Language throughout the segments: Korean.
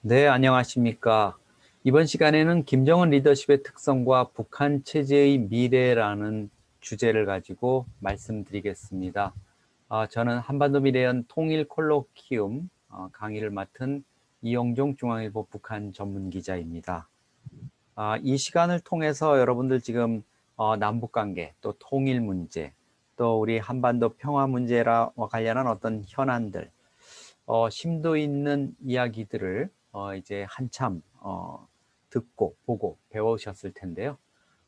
네, 안녕하십니까. 이번 시간에는 김정은 리더십의 특성과 북한 체제의 미래라는 주제를 가지고 말씀드리겠습니다. 저는 한반도 미래연 통일 콜로키움 강의를 맡은 이영종 중앙일보 북한 전문기자입니다. 이 시간을 통해서 여러분들 지금 남북관계, 또 통일 문제, 또 우리 한반도 평화 문제와 관련한 어떤 현안들, 심도 있는 이야기들을 이제 한참 듣고 보고 배우셨을 텐데요.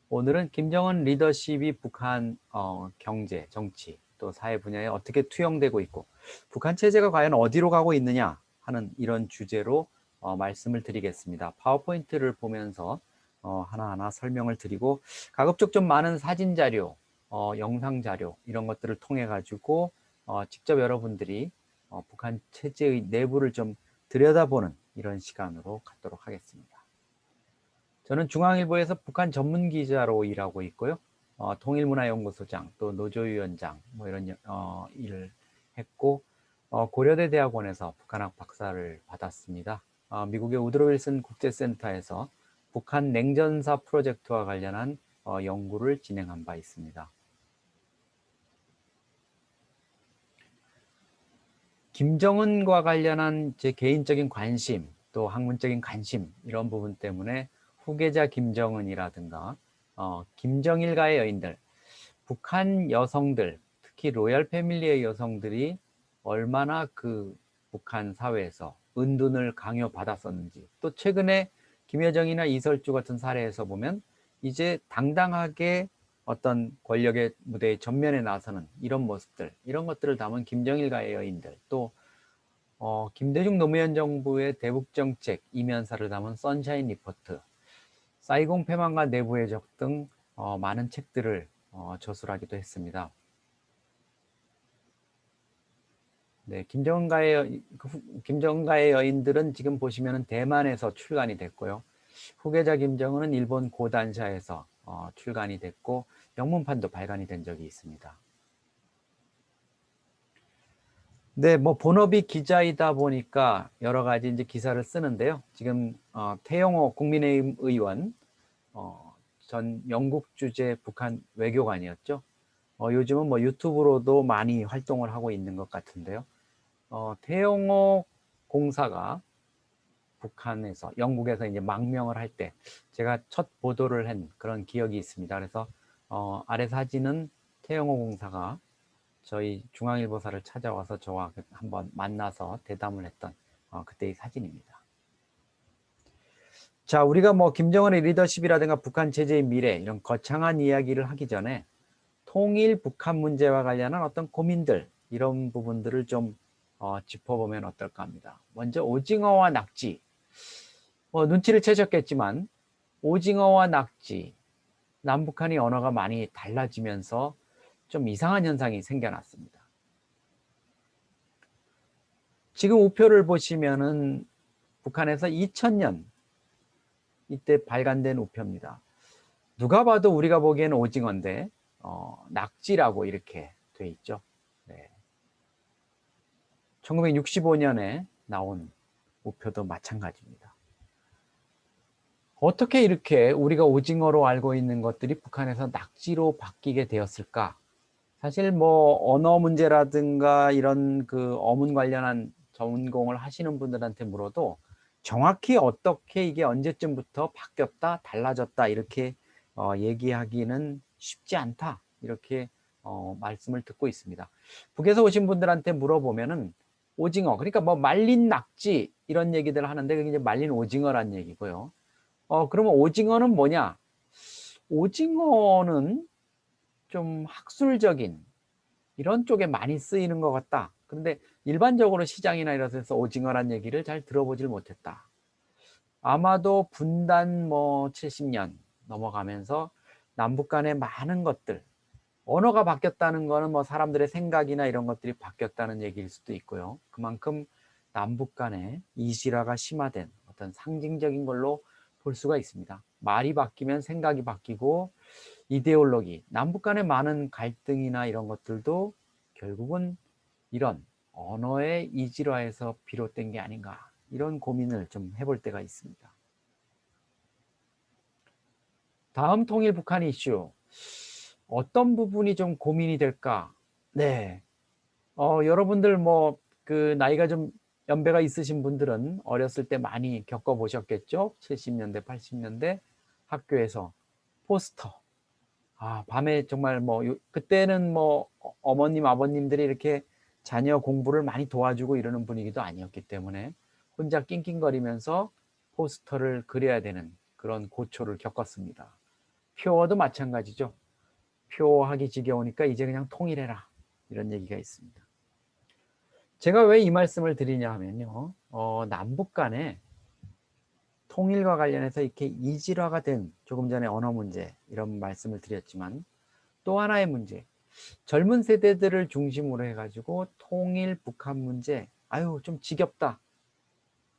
오늘은 김정은 리더십이 북한 경제, 정치, 또 사회 분야에 어떻게 투영되고 있고 북한 체제가 과연 어디로 가고 있느냐 하는 이런 주제로 말씀을 드리겠습니다. 파워포인트를 보면서 하나하나 설명을 드리고 가급적 좀 많은 사진 자료, 영상 자료 이런 것들을 통해 가지고 직접 여러분들이 북한 체제의 내부를 좀 들여다보는 이런 시간으로 갖도록 하겠습니다. 저는 중앙일보에서 북한 전문기자로 일하고 있고요. 통일문화연구소장, 또 노조위원장 뭐 이런 일을 했고 고려대 대학원에서 북한학 박사를 받았습니다. 미국의 우드로 윌슨 국제센터에서 북한 냉전사 프로젝트와 관련한 연구를 진행한 바 있습니다. 김정은과 관련한 제 개인적인 관심, 또 학문적인 관심 이런 부분 때문에 후계자 김정은이라든가 김정일가의 여인들, 북한 여성들, 특히 로얄 패밀리의 여성들이 얼마나 그 북한 사회에서 은둔을 강요받았었는지, 또 최근에 김여정이나 이설주 같은 사례에서 보면 이제 당당하게 어떤 권력의 무대에 전면에 나서는 이런 모습들, 이런 것들을 담은 김정일가의 여인들, 또 김대중 노무현 정부의 대북정책 이면사를 담은 선샤인 리포트, 사이공 패망과 내부의 적 등 많은 책들을 저술하기도 했습니다. 네, 김정은가의 여인들은 지금 보시면 대만에서 출간이 됐고요. 후계자 김정은은 일본 고단샤에서 출간이 됐고 영문판도 발간이 된 적이 있습니다. 네, 뭐 본업이 기자이다 보니까 여러 가지 이제 기사를 쓰는데요. 지금 태영호 국민의힘 의원 전 영국 주재 북한 외교관이었죠. 요즘은 뭐 유튜브로도 많이 활동을 하고 있는 것 같은데요. 태영호 공사가 북한에서 영국에서 이제 망명을 할 때 제가 첫 보도를 한 그런 기억이 있습니다. 그래서 아래 사진은 태영호 공사가 저희 중앙일보사를 찾아와서 저와 한번 만나서 대담을 했던 그때의 사진입니다. 자, 우리가 뭐 김정은의 리더십이라든가 북한 체제의 미래 이런 거창한 이야기를 하기 전에 통일 북한 문제와 관련한 어떤 고민들 이런 부분들을 좀 짚어보면 어떨까 합니다. 먼저 오징어와 낙지, 눈치를 채셨겠지만 오징어와 낙지, 남북한이 언어가 많이 달라지면서 좀 이상한 현상이 생겨났습니다. 지금 우표를 보시면은 북한에서 2000년 이때 발간된 우표입니다. 누가 봐도 우리가 보기에는 오징어인데 낙지라고 이렇게 돼 있죠. 네. 1965년에 나온 우표도 마찬가지입니다. 어떻게 이렇게 우리가 오징어로 알고 있는 것들이 북한에서 낙지로 바뀌게 되었을까? 사실 뭐 언어 문제라든가 이런 그 어문 관련한 전공을 하시는 분들한테 물어도 정확히 어떻게 이게 언제쯤부터 바뀌었다, 달라졌다 이렇게 얘기하기는 쉽지 않다 이렇게 말씀을 듣고 있습니다. 북에서 오신 분들한테 물어보면은 오징어, 그러니까 뭐 말린 낙지 이런 얘기들 하는데 그게 이제 말린 오징어란 얘기고요. 그러면 오징어는 뭐냐? 오징어는 좀 학술적인 이런 쪽에 많이 쓰이는 것 같다. 그런데 일반적으로 시장이나 이런 데서 오징어란 얘기를 잘 들어보질 못했다. 아마도 분단 뭐 70년 넘어가면서 남북 간의 많은 것들, 언어가 바뀌었다는 거는 뭐 사람들의 생각이나 이런 것들이 바뀌었다는 얘기일 수도 있고요. 그만큼 남북 간의 이실화가 심화된 어떤 상징적인 걸로 볼 수가 있습니다. 말이 바뀌면 생각이 바뀌고 이데올로기, 남북 간의 많은 갈등이나 이런 것들도 결국은 이런 언어의 이질화에서 비롯된 게 아닌가 이런 고민을 좀 해볼 때가 있습니다. 다음 통일 북한 이슈. 어떤 부분이 좀 고민이 될까? 네. 여러분들 뭐 그 나이가 좀 연배가 있으신 분들은 어렸을 때 많이 겪어보셨겠죠? 70년대, 80년대 학교에서 포스터. 밤에 정말 뭐 그때는 뭐 어머님, 아버님들이 이렇게 자녀 공부를 많이 도와주고 이러는 분위기도 아니었기 때문에 혼자 낑낑거리면서 포스터를 그려야 되는 그런 고초를 겪었습니다. 표어도 마찬가지죠. 표하기 지겨우니까 이제 그냥 통일해라. 이런 얘기가 있습니다. 제가 왜 이 말씀을 드리냐 하면요. 남북 간에 통일과 관련해서 이렇게 이질화가 된 조금 전에 언어 문제 이런 말씀을 드렸지만 또 하나의 문제, 젊은 세대들을 중심으로 해가지고 통일 북한 문제, 아유 좀 지겹다.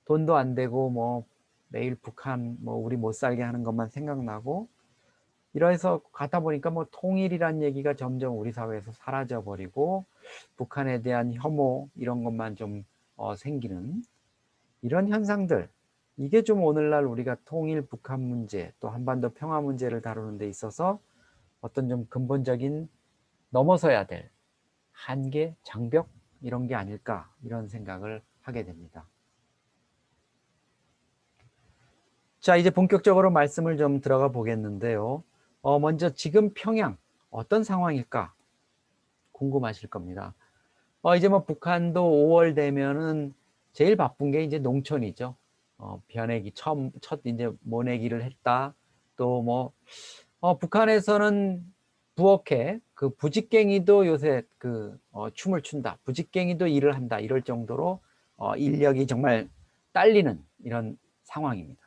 돈도 안 되고 뭐 매일 북한 뭐 우리 못 살게 하는 것만 생각나고 이러해서 가다 보니까 뭐 통일이란 얘기가 점점 우리 사회에서 사라져 버리고 북한에 대한 혐오 이런 것만 좀 생기는 이런 현상들, 이게 좀 오늘날 우리가 통일 북한 문제 또 한반도 평화 문제를 다루는 데 있어서 어떤 좀 근본적인 넘어서야 될 한계, 장벽 이런 게 아닐까 이런 생각을 하게 됩니다. 자, 이제 본격적으로 말씀을 좀 들어가 보겠는데요. 먼저 지금 평양 어떤 상황일까 궁금하실 겁니다. 이제 뭐 북한도 5월 되면은 제일 바쁜 게 이제 농촌이죠. 변해기 첫 이제 모내기를 했다. 또 뭐 북한에서는 부엌에 그 부직갱이도 요새 그 춤을 춘다. 부직갱이도 일을 한다. 이럴 정도로 인력이 정말 딸리는 이런 상황입니다.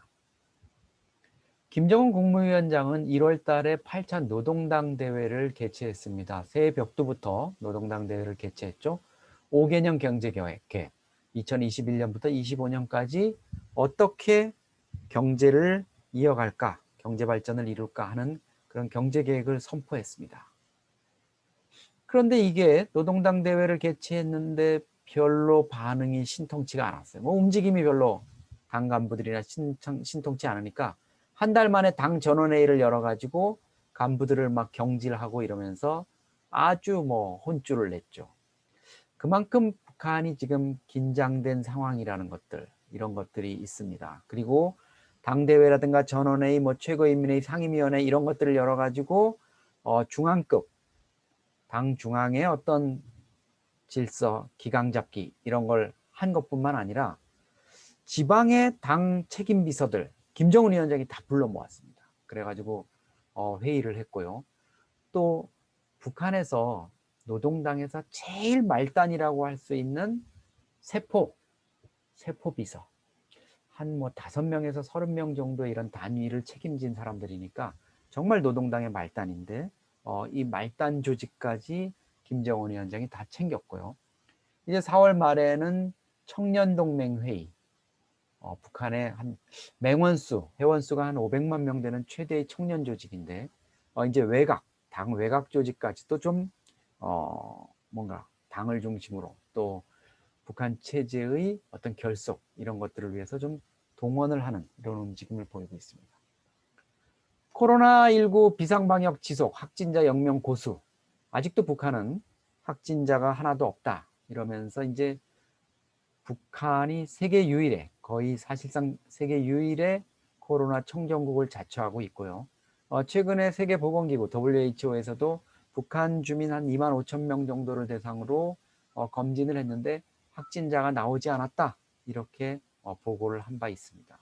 김정은 국무위원장은 1월 달에 8차 노동당 대회를 개최했습니다. 새해 벽두부터 노동당 대회를 개최했죠. 5개년 경제계획, 2021년부터 25년까지 어떻게 경제를 이어갈까, 경제 발전을 이룰까 하는 그런 경제계획을 선포했습니다. 그런데 이게 노동당 대회를 개최했는데 별로 반응이 신통치가 않았어요. 뭐 움직임이 별로 당 간부들이나 신통치 않으니까 한 달 만에 당 전원회의를 열어가지고 간부들을 막 경질하고 이러면서 아주 뭐 혼쭐을 냈죠. 그만큼 북한이 지금 긴장된 상황이라는 것들, 이런 것들이 있습니다. 그리고 당대회라든가 전원회의, 뭐 최고인민회의, 상임위원회 이런 것들을 열어가지고 중앙급, 당 중앙의 어떤 질서, 기강 잡기 이런 걸 한 것뿐만 아니라 지방의 당 책임 비서들, 김정은 위원장이 다 불러 모았습니다. 그래가지고 회의를 했고요. 또 북한에서 노동당에서 제일 말단이라고 할 수 있는 세포 비서 한 뭐 5명에서 30명 정도 이런 단위를 책임진 사람들이니까 정말 노동당의 말단인데 이 말단 조직까지 김정은 위원장이 다 챙겼고요. 이제 4월 말에는 청년동맹회의, 북한의 한 회원수가 한 500만 명 되는 최대의 청년 조직인데 이제 당 외곽 조직까지도 좀 뭔가 당을 중심으로 또 북한 체제의 어떤 결속 이런 것들을 위해서 좀 동원을 하는 이런 움직임을 보이고 있습니다. 코로나19 비상방역 지속, 확진자 0명 고수. 아직도 북한은 확진자가 하나도 없다. 이러면서 이제 북한이 세계 유일의, 거의 사실상 세계 유일의 코로나 청정국을 자처하고 있고요. 최근에 세계보건기구 WHO에서도 북한 주민 한 2만 5천 명 정도를 대상으로 검진을 했는데 확진자가 나오지 않았다. 이렇게 보고를 한 바 있습니다.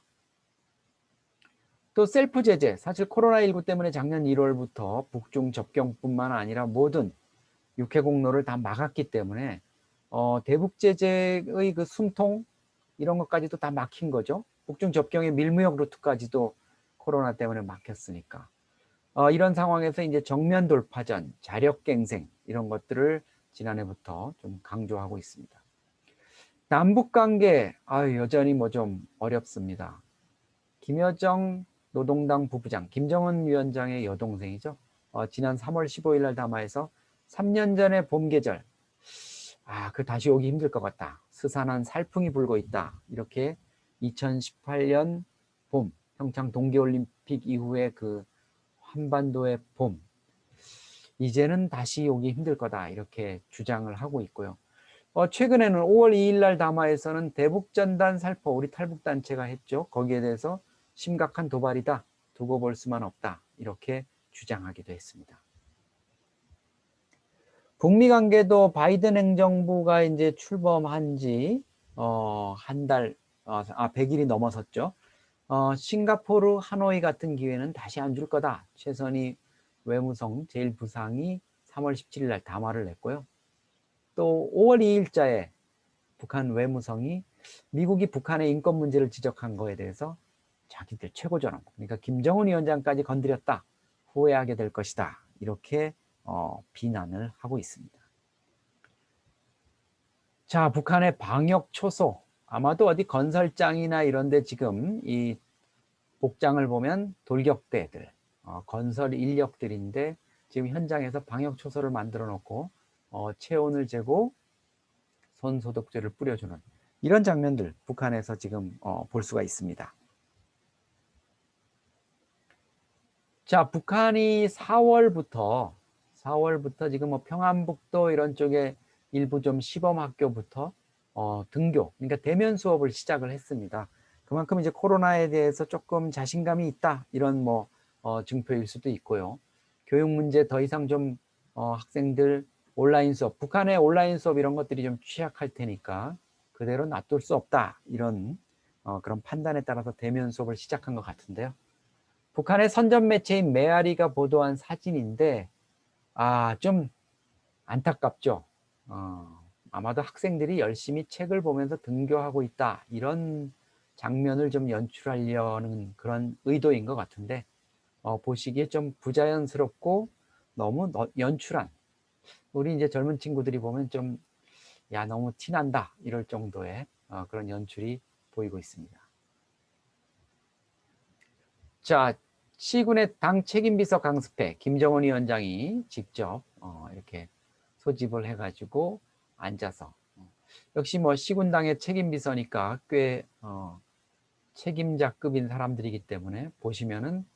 또 셀프 제재, 사실 코로나19 때문에 작년 1월부터 북중 접경뿐만 아니라 모든 육해 공로를 다 막았기 때문에 대북 제재의 그 숨통 이런 것까지도 다 막힌 거죠. 북중 접경의 밀무역 루트까지도 코로나 때문에 막혔으니까. 이런 상황에서 이제 정면 돌파전, 자력갱생 이런 것들을 지난해부터 좀 강조하고 있습니다. 남북 관계 여전히 뭐 좀 어렵습니다. 김여정 노동당 부부장, 김정은 위원장의 여동생이죠. 지난 3월 15일 날 담화에서 3년 전의 봄 계절, 그 다시 오기 힘들 것 같다. 스산한 살풍이 불고 있다. 이렇게 2018년 봄, 평창 동계올림픽 이후에 그 한반도의 봄, 이제는 다시 오기 힘들 거다 이렇게 주장을 하고 있고요. 최근에는 5월 2일 날 담화에서는 대북전단 살포, 우리 탈북단체가 했죠. 거기에 대해서 심각한 도발이다, 두고 볼 수만 없다 이렇게 주장하기도 했습니다. 북미 관계도 바이든 행정부가 이제 출범한 지 한 달, 100일이 넘어섰죠. 싱가포르, 하노이 같은 기회는 다시 안 줄 거다. 최선희 외무성 제1부상이 3월 17일 날 담화를 냈고요. 또 5월 2일자에 북한 외무성이 미국이 북한의 인권 문제를 지적한 거에 대해서 자기들 최고전함, 그러니까 김정은 위원장까지 건드렸다, 후회하게 될 것이다 이렇게 비난을 하고 있습니다. 자, 북한의 방역 초소, 아마도 어디 건설장이나 이런 데 지금 이 복장을 보면 돌격대들, 건설 인력들인데 지금 현장에서 방역 초소를 만들어 놓고 체온을 재고 손 소독제를 뿌려주는 이런 장면들 북한에서 지금 볼 수가 있습니다. 자, 북한이 4월부터 지금 뭐 평안북도 이런 쪽에 일부 좀 시범 학교부터 등교, 그러니까 대면 수업을 시작을 했습니다. 그만큼 이제 코로나에 대해서 조금 자신감이 있다 이런 뭐 증표일 수도 있고요. 교육 문제 더 이상 좀 학생들 온라인 수업, 북한의 온라인 수업 이런 것들이 좀 취약할 테니까 그대로 놔둘 수 없다 이런 그런 판단에 따라서 대면 수업을 시작한 것 같은데요. 북한의 선전 매체인 메아리가 보도한 사진인데 좀 안타깝죠. 아마도 학생들이 열심히 책을 보면서 등교하고 있다 이런 장면을 좀 연출하려는 그런 의도인 것 같은데 보시기에 좀 부자연스럽고 너무 연출한, 우리 이제 젊은 친구들이 보면 좀 너무 티난다 이럴 정도의 그런 연출이 보이고 있습니다. 자, 시군의 당 책임비서 강습회 김정은 위원장이 직접 이렇게 소집을 해가지고 앉아서 역시 뭐 시군당의 책임비서니까 꽤 책임자급인 사람들이기 때문에 보시면은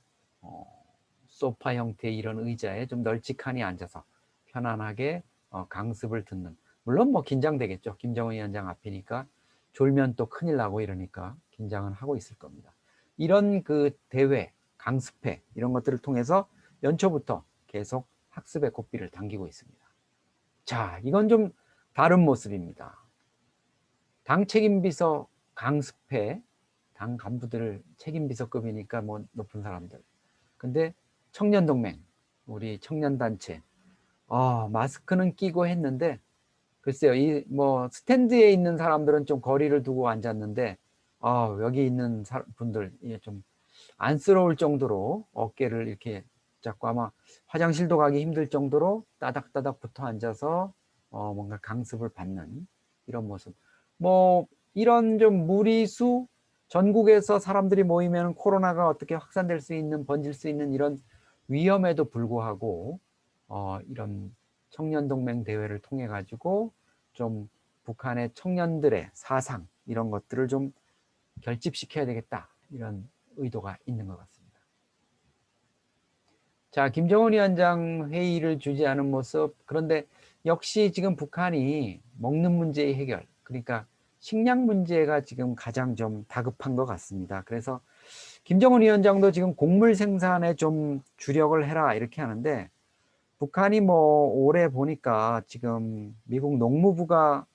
소파 형태의 이런 의자에 좀 널찍하니 앉아서 편안하게 강습을 듣는, 물론 뭐 긴장되겠죠. 김정은 위원장 앞이니까 졸면 또 큰일 나고 이러니까 긴장은 하고 있을 겁니다. 이런 그 대회, 강습회 이런 것들을 통해서 연초부터 계속 학습의 고삐를 당기고 있습니다. 자, 이건 좀 다른 모습입니다. 당 책임비서 강습회, 당 간부들 책임비서급이니까 뭐 높은 사람들. 근데 청년동맹, 우리 청년단체, 마스크는 끼고 했는데 글쎄요, 이 뭐 스탠드에 있는 사람들은 좀 거리를 두고 앉았는데 여기 있는 분들 좀 안쓰러울 정도로 어깨를 이렇게 잡고 아마 화장실도 가기 힘들 정도로 따닥따닥 붙어 앉아서 뭔가 강습을 받는 이런 모습. 뭐 이런 좀 무리수, 전국에서 사람들이 모이면 코로나가 어떻게 확산될 수 있는, 번질 수 있는 이런 위험에도 불구하고 이런 청년동맹 대회를 통해 가지고 좀 북한의 청년들의 사상 이런 것들을 좀 결집시켜야 되겠다 이런 의도가 있는 것 같습니다. 자, 김정은 위원장 회의를 주재하는 모습, 그런데 역시 지금 북한이 먹는 문제의 해결, 그러니까 식량 문제가 지금 가장 좀 다급한 것 같습니다. 그래서 김정은 위원장도 지금 곡물 생산에 좀 주력을 해라 이렇게 하는데 북한이 뭐 올해 보니까 지금 미국 농무부가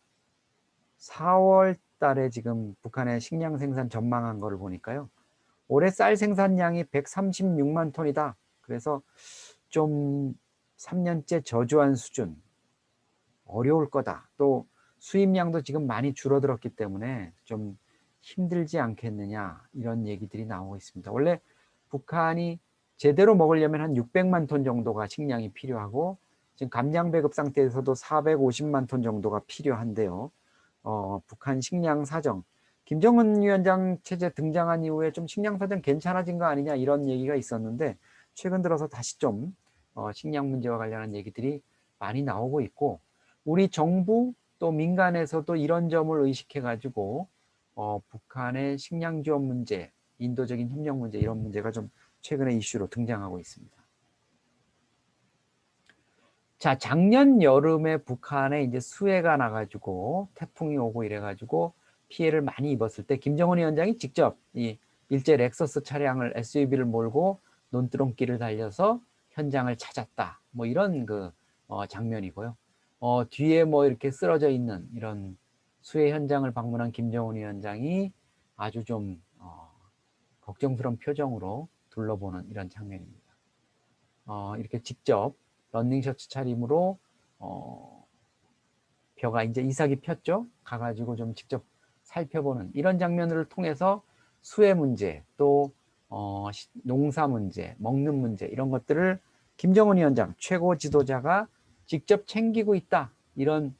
4월 달에 지금 북한의 식량 생산 전망한 거를 보니까요. 올해 쌀 생산량이 136만 톤이다. 그래서 좀 3년째 저조한 수준, 어려울 거다. 또 수입량도 지금 많이 줄어들었기 때문에 좀 힘들지 않겠느냐 이런 얘기들이 나오고 있습니다. 원래 북한이 제대로 먹으려면 한 600만 톤 정도가 식량이 필요하고 지금 감량 배급 상태에서도 450만 톤 정도가 필요한데요. 북한 식량 사정, 김정은 위원장 체제 등장한 이후에 좀 식량 사정 괜찮아진 거 아니냐 이런 얘기가 있었는데 최근 들어서 다시 좀 식량 문제와 관련한 얘기들이 많이 나오고 있고 우리 정부 또 민간에서도 이런 점을 의식해 가지고 북한의 식량 지원 문제, 인도적인 협력 문제 이런 문제가 좀 최근에 이슈로 등장하고 있습니다. 자, 작년 여름에 북한에 이제 수해가 나가지고 태풍이 오고 이래가지고 피해를 많이 입었을 때 김정은 위원장이 직접 이 일제 렉서스 차량을 SUV를 몰고 논두렁길을 달려서 현장을 찾았다. 뭐 이런 그 장면이고요. 뒤에 뭐 이렇게 쓰러져 있는 이런 수해 현장을 방문한 김정은 위원장이 아주 좀 걱정스러운 표정으로 둘러보는 이런 장면입니다. 이렇게 직접 런닝셔츠 차림으로 벼가 이제 이삭이 폈죠. 가가지고 좀 직접 살펴보는 이런 장면을 통해서 수해 문제, 또 농사 문제, 먹는 문제 이런 것들을 김정은 위원장 최고 지도자가 직접 챙기고 있다. 이런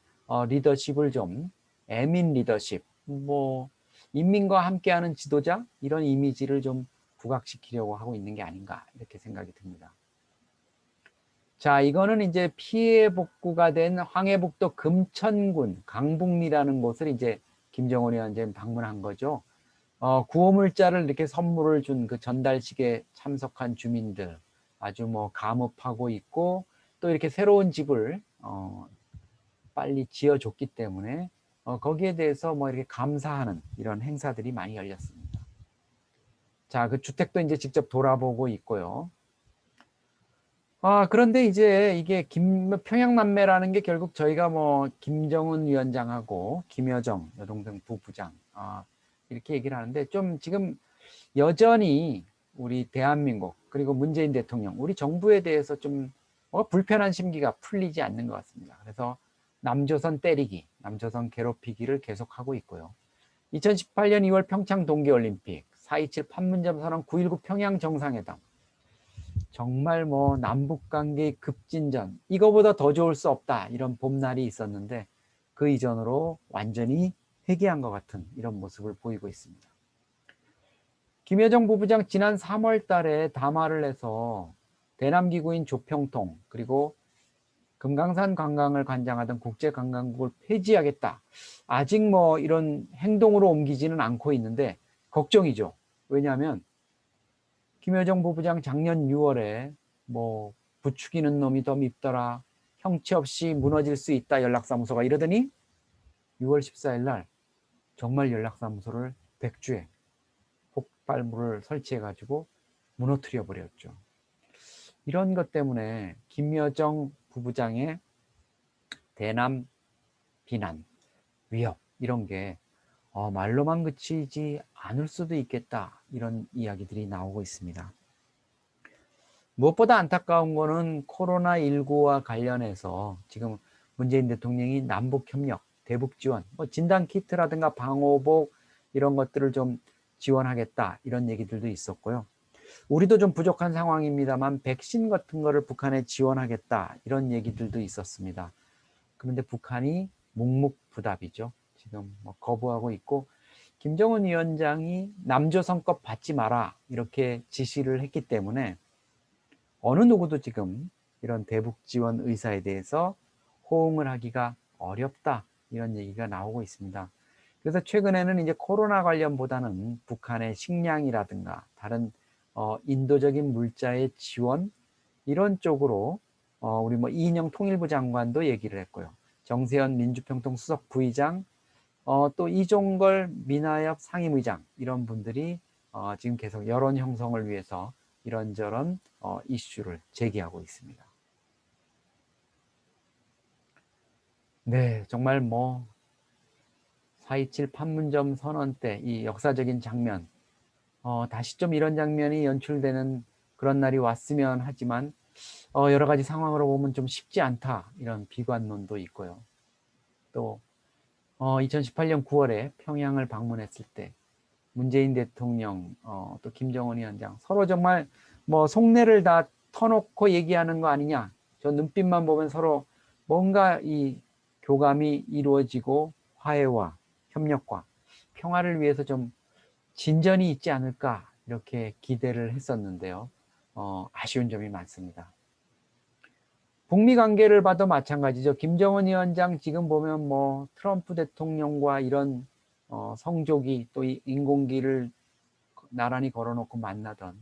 리더십을 좀 애민 리더십, 뭐 인민과 함께하는 지도자 이런 이미지를 좀 부각시키려고 하고 있는 게 아닌가 이렇게 생각이 듭니다. 자, 이거는 이제 피해 복구가 된 황해북도 금천군 강북리라는 곳을 이제 김정은 위원장이 방문한 거죠. 구호물자를 이렇게 선물을 준 그 전달식에 참석한 주민들 아주 뭐 감업하고 있고, 또 이렇게 새로운 집을 빨리 지어줬기 때문에 거기에 대해서 뭐 이렇게 감사하는 이런 행사들이 많이 열렸습니다. 자, 그 주택도 이제 직접 돌아보고 있고요. 그런데 이제 이게 평양남매라는 게 결국 저희가 뭐 김정은 위원장하고 김여정 여동생 부부장 이렇게 얘기를 하는데, 좀 지금 여전히 우리 대한민국 그리고 문재인 대통령 우리 정부에 대해서 좀 불편한 심기가 풀리지 않는 것 같습니다. 그래서 남조선 때리기, 남조선 괴롭히기를 계속하고 있고요. 2018년 2월 평창 동계올림픽, 4.27 판문점 선언, 9.19 평양 정상회담, 정말 뭐 남북관계 급진전, 이거보다 더 좋을 수 없다 이런 봄날이 있었는데 그 이전으로 완전히 회귀한 것 같은 이런 모습을 보이고 있습니다. 김여정 부부장 지난 3월 달에 담화를 해서 대남기구인 조평통 그리고 금강산 관광을 관장하던 국제관광국을 폐지하겠다. 아직 뭐 이런 행동으로 옮기지는 않고 있는데 걱정이죠. 왜냐하면 김여정 부부장 작년 6월에 뭐 부추기는 놈이 더 밉더라, 형체 없이 무너질 수 있다 연락사무소가, 이러더니 6월 14일 날 정말 연락사무소를 백주에 폭발물을 설치해가지고 무너뜨려 버렸죠. 이런 것 때문에 김여정 부부장의 대남 비난, 위협 이런 게 말로만 그치지 않을 수도 있겠다, 이런 이야기들이 나오고 있습니다. 무엇보다 안타까운 거는 코로나19와 관련해서 지금 문재인 대통령이 남북협력, 대북지원, 진단키트라든가 방호복 이런 것들을 좀 지원하겠다 이런 얘기들도 있었고요. 우리도 좀 부족한 상황입니다만 백신 같은 거를 북한에 지원하겠다 이런 얘기들도 있었습니다. 그런데 북한이 묵묵부답이죠. 지금 뭐 거부하고 있고, 김정은 위원장이 남조선급 받지 마라 이렇게 지시를 했기 때문에 어느 누구도 지금 이런 대북 지원 의사에 대해서 호응을 하기가 어렵다 이런 얘기가 나오고 있습니다. 그래서 최근에는 이제 코로나 관련보다는 북한의 식량이라든가 다른 인도적인 물자의 지원 이런 쪽으로 우리 뭐 이인영 통일부 장관도 얘기를 했고요. 정세현 민주평통 수석 부의장, 또 이종걸 민하협 상임의장 이런 분들이 지금 계속 여론 형성을 위해서 이런저런 이슈를 제기하고 있습니다. 네, 정말 뭐 4.27 판문점 선언 때 이 역사적인 장면, 다시 좀 이런 장면이 연출되는 그런 날이 왔으면 하지만 여러 가지 상황으로 보면 좀 쉽지 않다 이런 비관론도 있고요. 또 2018년 9월에 평양을 방문했을 때 문재인 대통령, 또 김정은 위원장 서로 정말 뭐 속내를 다 터놓고 얘기하는 거 아니냐. 저 눈빛만 보면 서로 뭔가 이 교감이 이루어지고 화해와 협력과 평화를 위해서 좀 진전이 있지 않을까 이렇게 기대를 했었는데요. 아쉬운 점이 많습니다. 북미 관계를 봐도 마찬가지죠. 김정은 위원장 지금 보면 뭐 트럼프 대통령과 이런 성조기 또 인공기를 나란히 걸어놓고 만나던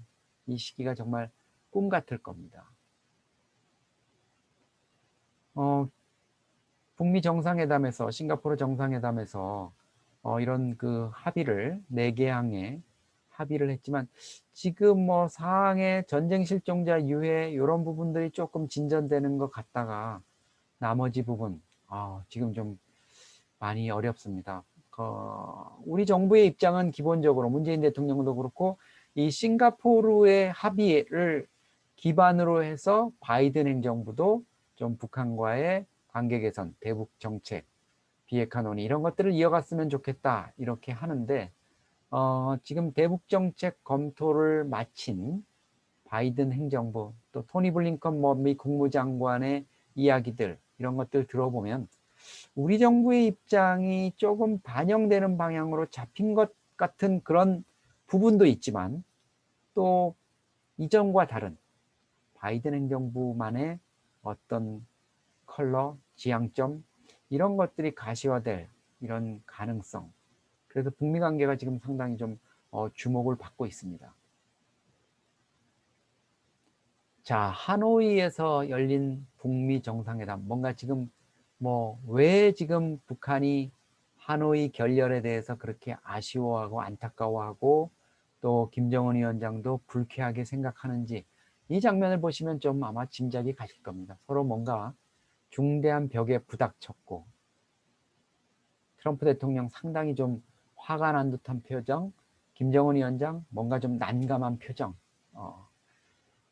이 시기가 정말 꿈 같을 겁니다. 북미 정상회담에서 싱가포르 정상회담에서 이런 그 합의를 4개항에 합의를 했지만 지금 뭐 사항의 전쟁 실종자 유해 이런 부분들이 조금 진전되는 것 같다가 나머지 부분 지금 좀 많이 어렵습니다. 우리 정부의 입장은 기본적으로 문재인 대통령도 그렇고 이 싱가포르의 합의를 기반으로 해서 바이든 행정부도 좀 북한과의 관계 개선, 대북 정책, 비핵화 논의 이런 것들을 이어갔으면 좋겠다 이렇게 하는데 지금 대북 정책 검토를 마친 바이든 행정부 또 토니 블링컨 미 국무장관의 이야기들 이런 것들 들어보면 우리 정부의 입장이 조금 반영되는 방향으로 잡힌 것 같은 그런 부분도 있지만 또 이전과 다른 바이든 행정부만의 어떤 컬러, 지향점 이런 것들이 가시화될 이런 가능성 그래서 북미 관계가 지금 상당히 좀 주목을 받고 있습니다. 자, 하노이에서 열린 북미 정상회담 뭔가 지금 왜 지금 북한이 하노이 결렬에 대해서 그렇게 아쉬워하고 안타까워하고 또 김정은 위원장도 불쾌하게 생각하는지 이 장면을 보시면 좀 아마 짐작이 가실 겁니다. 서로 뭔가 중대한 벽에 부닥쳤고 트럼프 대통령 상당히 좀 화가 난 듯한 표정, 김정은 위원장 뭔가 좀 난감한 표정.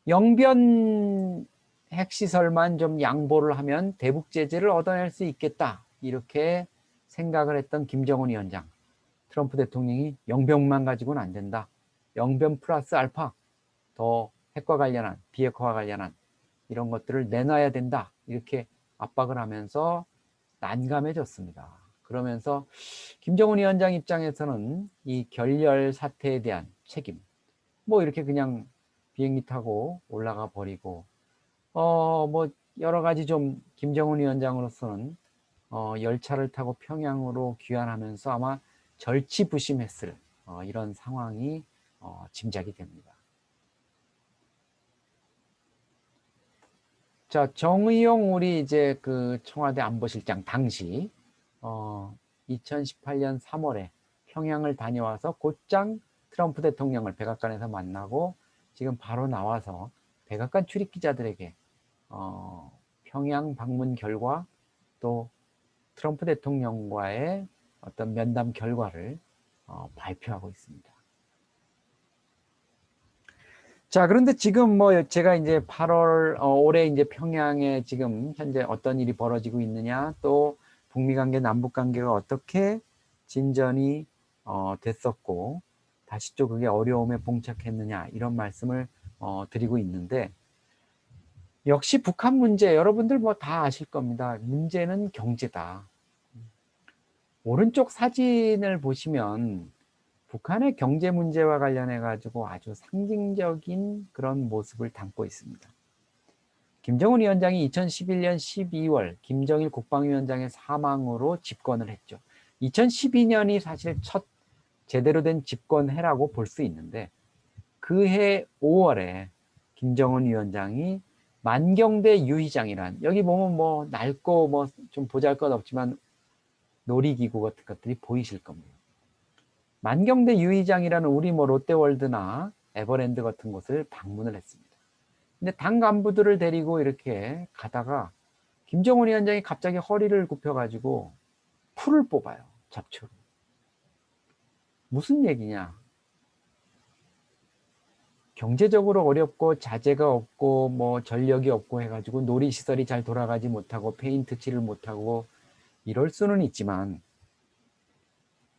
영변 핵시설만 좀 양보를 하면 대북 제재를 얻어낼 수 있겠다. 이렇게 생각을 했던 김정은 위원장. 트럼프 대통령이 영변만 가지고는 안 된다. 영변 플러스 알파 더 핵과 관련한 비핵화와 관련한 이런 것들을 내놔야 된다. 이렇게 압박을 하면서 난감해졌습니다. 그러면서 김정은 위원장 입장에서는 이 결렬 사태에 대한 책임 이렇게 그냥 비행기 타고 올라가 버리고 여러 가지 좀 김정은 위원장으로서는 열차를 타고 평양으로 귀환하면서 아마 절치부심했을 이런 상황이 짐작이 됩니다. 자, 정의용 우리 이제 그 청와대 안보실장 당시 2018년 3월에 평양을 다녀와서 곧장 트럼프 대통령을 백악관에서 만나고 지금 바로 나와서 백악관 출입 기자들에게 평양 방문 결과 또 트럼프 대통령과의 어떤 면담 결과를 발표하고 있습니다. 자, 그런데 지금 제가 이제 8월 올해 이제 평양에 지금 현재 어떤 일이 벌어지고 있느냐, 또 북미 관계, 남북 관계가 어떻게 진전이 됐었고 다시 또 그게 어려움에 봉착했느냐 이런 말씀을 드리고 있는데 역시 북한 문제 여러분들 다 아실 겁니다. 문제는 경제다. 오른쪽 사진을 보시면 북한의 경제 문제와 관련해 가지고 아주 상징적인 그런 모습을 담고 있습니다. 김정은 위원장이 2011년 12월 김정일 국방위원장의 사망으로 집권을 했죠. 2012년이 사실 첫 제대로 된 집권해라고 볼 수 있는데 그해 5월에 김정은 위원장이 만경대 유의장이란 여기 보면 낡고 좀 보잘것없지만 놀이기구 같은 것들이 보이실 겁니다. 만경대 유의장이라는 우리 롯데월드나 에버랜드 같은 곳을 방문을 했습니다. 근데 당 간부들을 데리고 이렇게 가다가 김정은 위원장이 갑자기 허리를 굽혀가지고 풀을 뽑아요. 잡초로. 무슨 얘기냐? 경제적으로 어렵고 자재가 없고 전력이 없고 해가지고 놀이시설이 잘 돌아가지 못하고 페인트 칠을 못하고 이럴 수는 있지만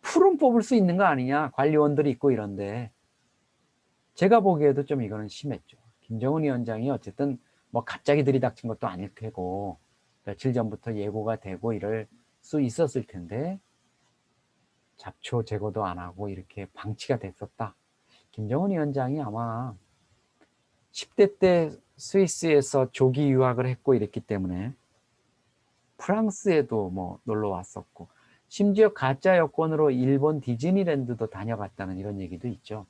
풀은 뽑을 수 있는 거 아니냐? 관리원들이 있고 이런데 제가 보기에도 좀 이거는 심했죠. 김정은 위원장이 어쨌든 갑자기 들이닥친 것도 아닐 테고 며칠 전부터 예고가 되고 이럴 수 있었을 텐데 잡초 제거도 안 하고 이렇게 방치가 됐었다. 김정은 위원장이 아마 10대 때 스위스에서 조기 유학을 했고 이랬기 때문에 프랑스에도 놀러 왔었고 심지어 가짜 여권으로 일본 디즈니랜드도 다녀갔다는 이런 얘기도 있죠.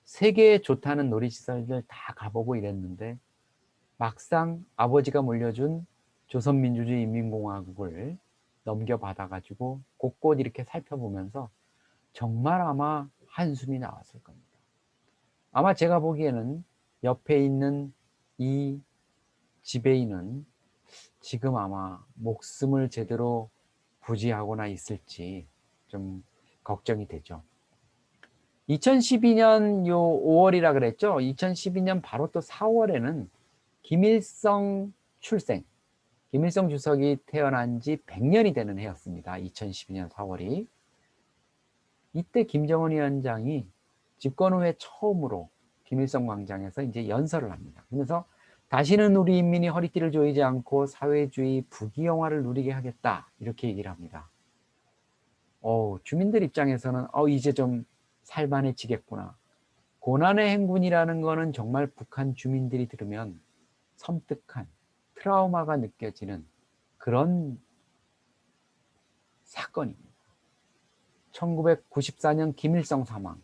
세계에 좋다는 놀이시설들 다 가보고 이랬는데 막상 아버지가 물려준 조선민주주의 인민공화국을 넘겨받아가지고 곳곳 이렇게 살펴보면서 정말 아마 한숨이 나왔을 겁니다. 아마 제가 보기에는 옆에 있는 이 지배인은 지금 아마 목숨을 제대로 부지하거나 있을지 좀 걱정이 되죠. 2012년 요 5월이라 그랬죠. 2012년 바로 또 4월에는 김일성 출생, 김일성 주석이 태어난 지 100년이 되는 해였습니다. 2012년 4월이. 이때 김정은 위원장이 집권 후에 처음으로 김일성 광장에서 이제 연설을 합니다. 그래서 다시는 우리 인민이 허리띠를 조이지 않고 사회주의 부귀영화를 누리게 하겠다, 이렇게 얘기를 합니다. 주민들 입장에서는 이제 좀 살만해지겠구나. 고난의 행군이라는 거는 정말 북한 주민들이 들으면 섬뜩한 트라우마가 느껴지는 그런 사건입니다. 1994년 김일성 사망,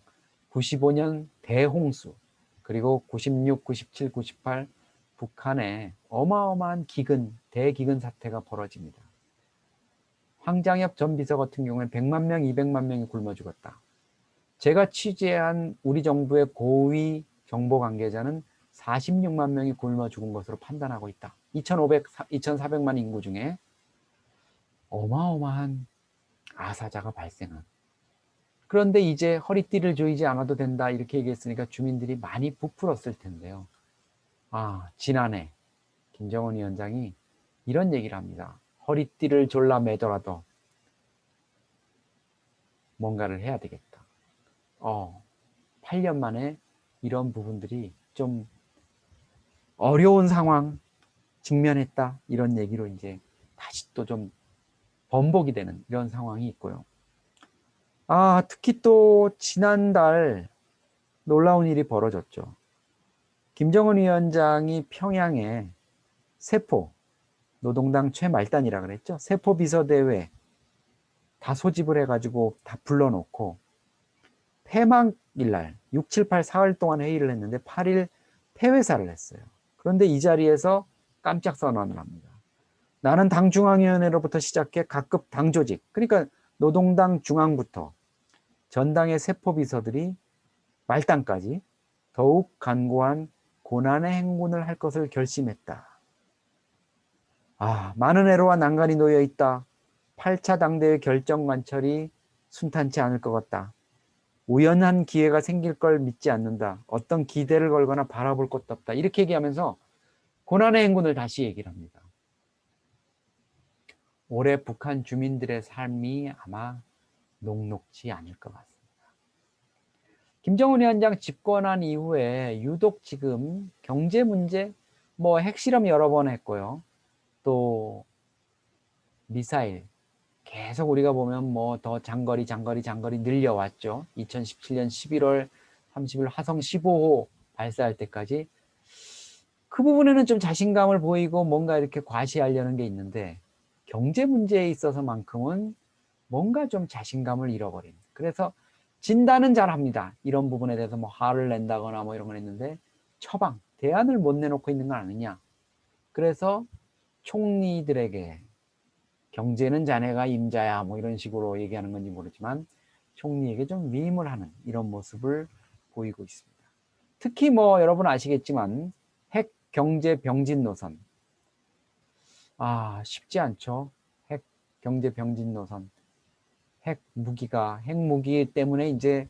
95년 대홍수, 그리고 96, 97, 98 북한에 어마어마한 기근, 대기근 사태가 벌어집니다. 황장엽 전 비서 같은 경우에 100만 명, 200만 명이 굶어 죽었다. 제가 취재한 우리 정부의 고위 정보 관계자는 46만 명이 굶어 죽은 것으로 판단하고 있다. 2,400만 인구 중에 어마어마한 아사자가 발생한. 그런데 이제 허리띠를 조이지 않아도 된다, 이렇게 얘기했으니까 주민들이 많이 부풀었을 텐데요. 지난해 김정은 위원장이 이런 얘기를 합니다. 허리띠를 졸라 매더라도 뭔가를 해야 되겠다. 8년 만에 이런 부분들이 좀 어려운 상황 직면했다, 이런 얘기로 이제 다시 또 좀 번복이 되는 이런 상황이 있고요. 특히 또 지난달 놀라운 일이 벌어졌죠. 김정은 위원장이 평양에 세포, 노동당 최말단이라 그랬죠. 세포 비서대회 다 소집을 해가지고 다 불러놓고 폐막일날 6, 7, 8, 4일 동안 회의를 했는데 8일 폐회사를 했어요. 그런데 이 자리에서 깜짝 선언을 합니다. 나는 당중앙위원회로부터 시작해 각급 당조직, 그러니까 노동당 중앙부터 전당의 세포비서들이 말단까지 더욱 간고한 고난의 행군을 할 것을 결심했다. 많은 애로와 난관이 놓여 있다. 8차 당대의 결정 관철이 순탄치 않을 것 같다. 우연한 기회가 생길 걸 믿지 않는다. 어떤 기대를 걸거나 바라볼 것도 없다. 이렇게 얘기하면서 고난의 행군을 다시 얘기를 합니다. 올해 북한 주민들의 삶이 아마 녹록지 않을 것 같습니다. 김정은 위원장 집권한 이후에 유독 지금 경제 문제, 핵실험 여러 번 했고요. 또 미사일 계속 우리가 보면 더 장거리 늘려왔죠. 2017년 11월 30일 화성 15호 발사할 때까지 그 부분에는 좀 자신감을 보이고 뭔가 이렇게 과시하려는 게 있는데 경제 문제에 있어서만큼은 뭔가 좀 자신감을 잃어버린. 그래서 진단은 잘합니다. 이런 부분에 대해서 화를 낸다거나 이런 걸 했는데 처방, 대안을 못 내놓고 있는 거 아니냐. 그래서 총리들에게 경제는 자네가 임자야 이런 식으로 얘기하는 건지 모르지만 총리에게 좀 위임을 하는 이런 모습을 보이고 있습니다. 특히 여러분 아시겠지만 핵 경제 병진 노선, 쉽지 않죠. 핵 경제 병진 노선, 핵무기 때문에 이제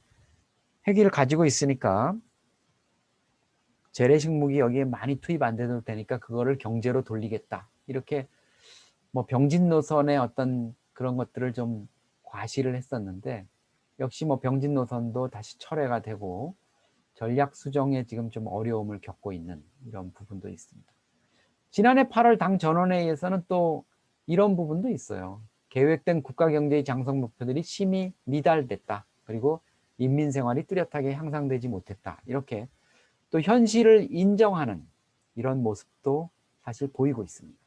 핵을 가지고 있으니까 재래식 무기 여기에 많이 투입 안 돼도 되니까 그거를 경제로 돌리겠다, 이렇게 병진 노선의 어떤 그런 것들을 좀 과시를 했었는데 역시 병진 노선도 다시 철회가 되고 전략 수정에 지금 좀 어려움을 겪고 있는 이런 부분도 있습니다. 지난해 8월 당 전원회의에서는 또 이런 부분도 있어요. 계획된 국가경제의 장성 목표들이 심히 미달됐다. 그리고 인민생활이 뚜렷하게 향상되지 못했다. 이렇게 또 현실을 인정하는 이런 모습도 사실 보이고 있습니다.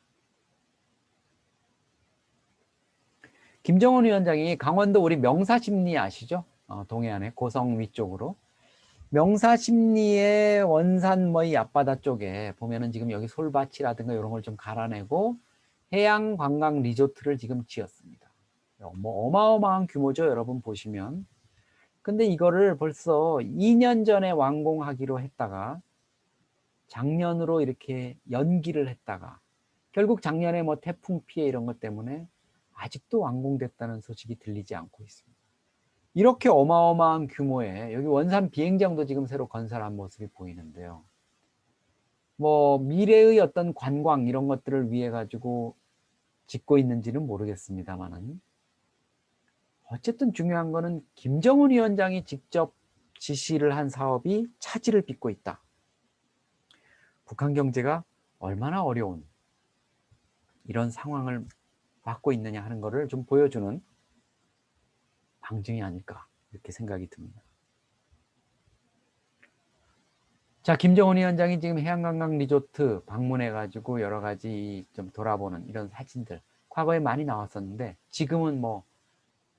김정은 위원장이 강원도 우리 명사십리 아시죠? 동해안에 고성 위쪽으로. 명사십리의 원산 뭐 이 앞바다 쪽에 보면은 지금 여기 솔밭이라든가 이런 걸 좀 갈아내고 해양 관광 리조트를 지금 지었습니다. 뭐 어마어마한 규모죠, 여러분 보시면. 근데 이거를 벌써 2년 전에 완공하기로 했다가 작년으로 이렇게 연기를 했다가 결국 작년에 뭐 태풍 피해 이런 것 때문에 아직도 완공됐다는 소식이 들리지 않고 있습니다. 이렇게 어마어마한 규모의 여기 원산 비행장도 지금 새로 건설한 모습이 보이는데요. 뭐 미래의 어떤 관광 이런 것들을 위해 가지고 짓고 있는지는 모르겠습니다만은 어쨌든 중요한 거는 김정은 위원장이 직접 지시를 한 사업이 차질을 빚고 있다. 북한 경제가 얼마나 어려운 이런 상황을 받고 있느냐 하는 것을 좀 보여주는 방증이 아닐까 이렇게 생각이 듭니다. 자, 김정은 위원장이 지금 해양관광 리조트 방문해가지고 여러 가지 좀 돌아보는 이런 사진들 과거에 많이 나왔었는데 지금은 뭐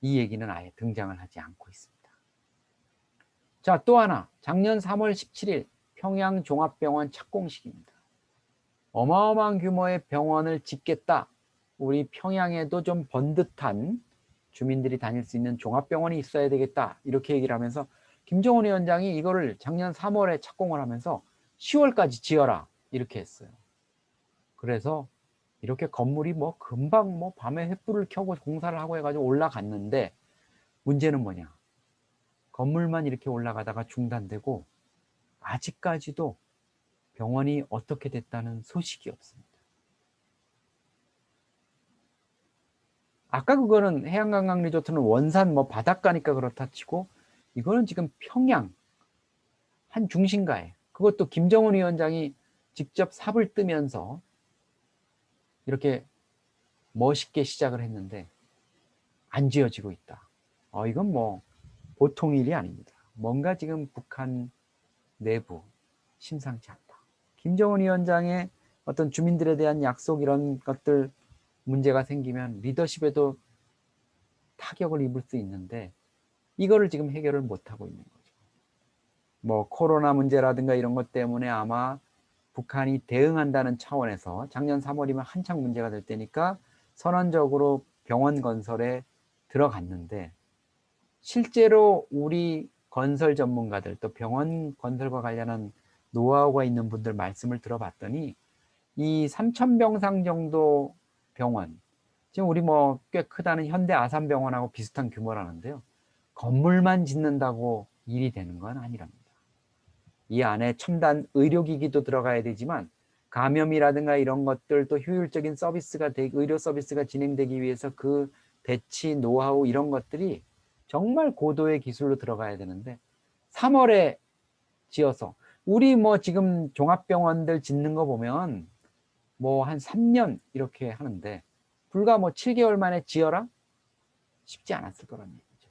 이 얘기는 아예 등장을 하지 않고 있습니다. 자, 또 하나 작년 3월 17일 평양 종합병원 착공식입니다. 어마어마한 규모의 병원을 짓겠다. 우리 평양에도 좀 번듯한 주민들이 다닐 수 있는 종합병원이 있어야 되겠다. 이렇게 얘기를 하면서 김정은 위원장이 이거를 작년 3월에 착공을 하면서 10월까지 지어라. 이렇게 했어요. 그래서 이렇게 건물이 뭐 금방 뭐 밤에 횃불을 켜고 공사를 하고 해가지고 올라갔는데 문제는 뭐냐. 건물만 이렇게 올라가다가 중단되고 아직까지도 병원이 어떻게 됐다는 소식이 없습니다. 아까 그거는 해양관광 리조트는 원산 뭐 바닷가니까 그렇다 치고 이거는 지금 평양 한 중심가에 그것도 김정은 위원장이 직접 삽을 뜨면서 이렇게 멋있게 시작을 했는데 안 지어지고 있다. 이건 뭐 보통 일이 아닙니다. 뭔가 지금 북한 내부 심상치 않다. 김정은 위원장의 어떤 주민들에 대한 약속 이런 것들 문제가 생기면 리더십에도 타격을 입을 수 있는데 이거를 지금 해결을 못하고 있는 거죠. 뭐 코로나 문제라든가 이런 것 때문에 아마 북한이 대응한다는 차원에서 작년 3월이면 한창 문제가 될 때니까 선언적으로 병원 건설에 들어갔는데 실제로 우리 건설 전문가들 또 병원 건설과 관련한 노하우가 있는 분들 말씀을 들어봤더니 이 3,000병상 정도 병원 지금 우리 뭐 꽤 크다는 현대 아산병원하고 비슷한 규모라는데요. 건물만 짓는다고 일이 되는 건 아니랍니다. 이 안에 첨단 의료기기도 들어가야 되지만 감염이라든가 이런 것들도 효율적인 서비스가 의료 서비스가 진행되기 위해서 그 배치 노하우 이런 것들이 정말 고도의 기술로 들어가야 되는데 3월에 지어서 우리 뭐 지금 종합병원들 짓는 거 보면 뭐 한 3년 이렇게 하는데 불과 뭐 7개월 만에 지어라? 쉽지 않았을 거란 얘기죠.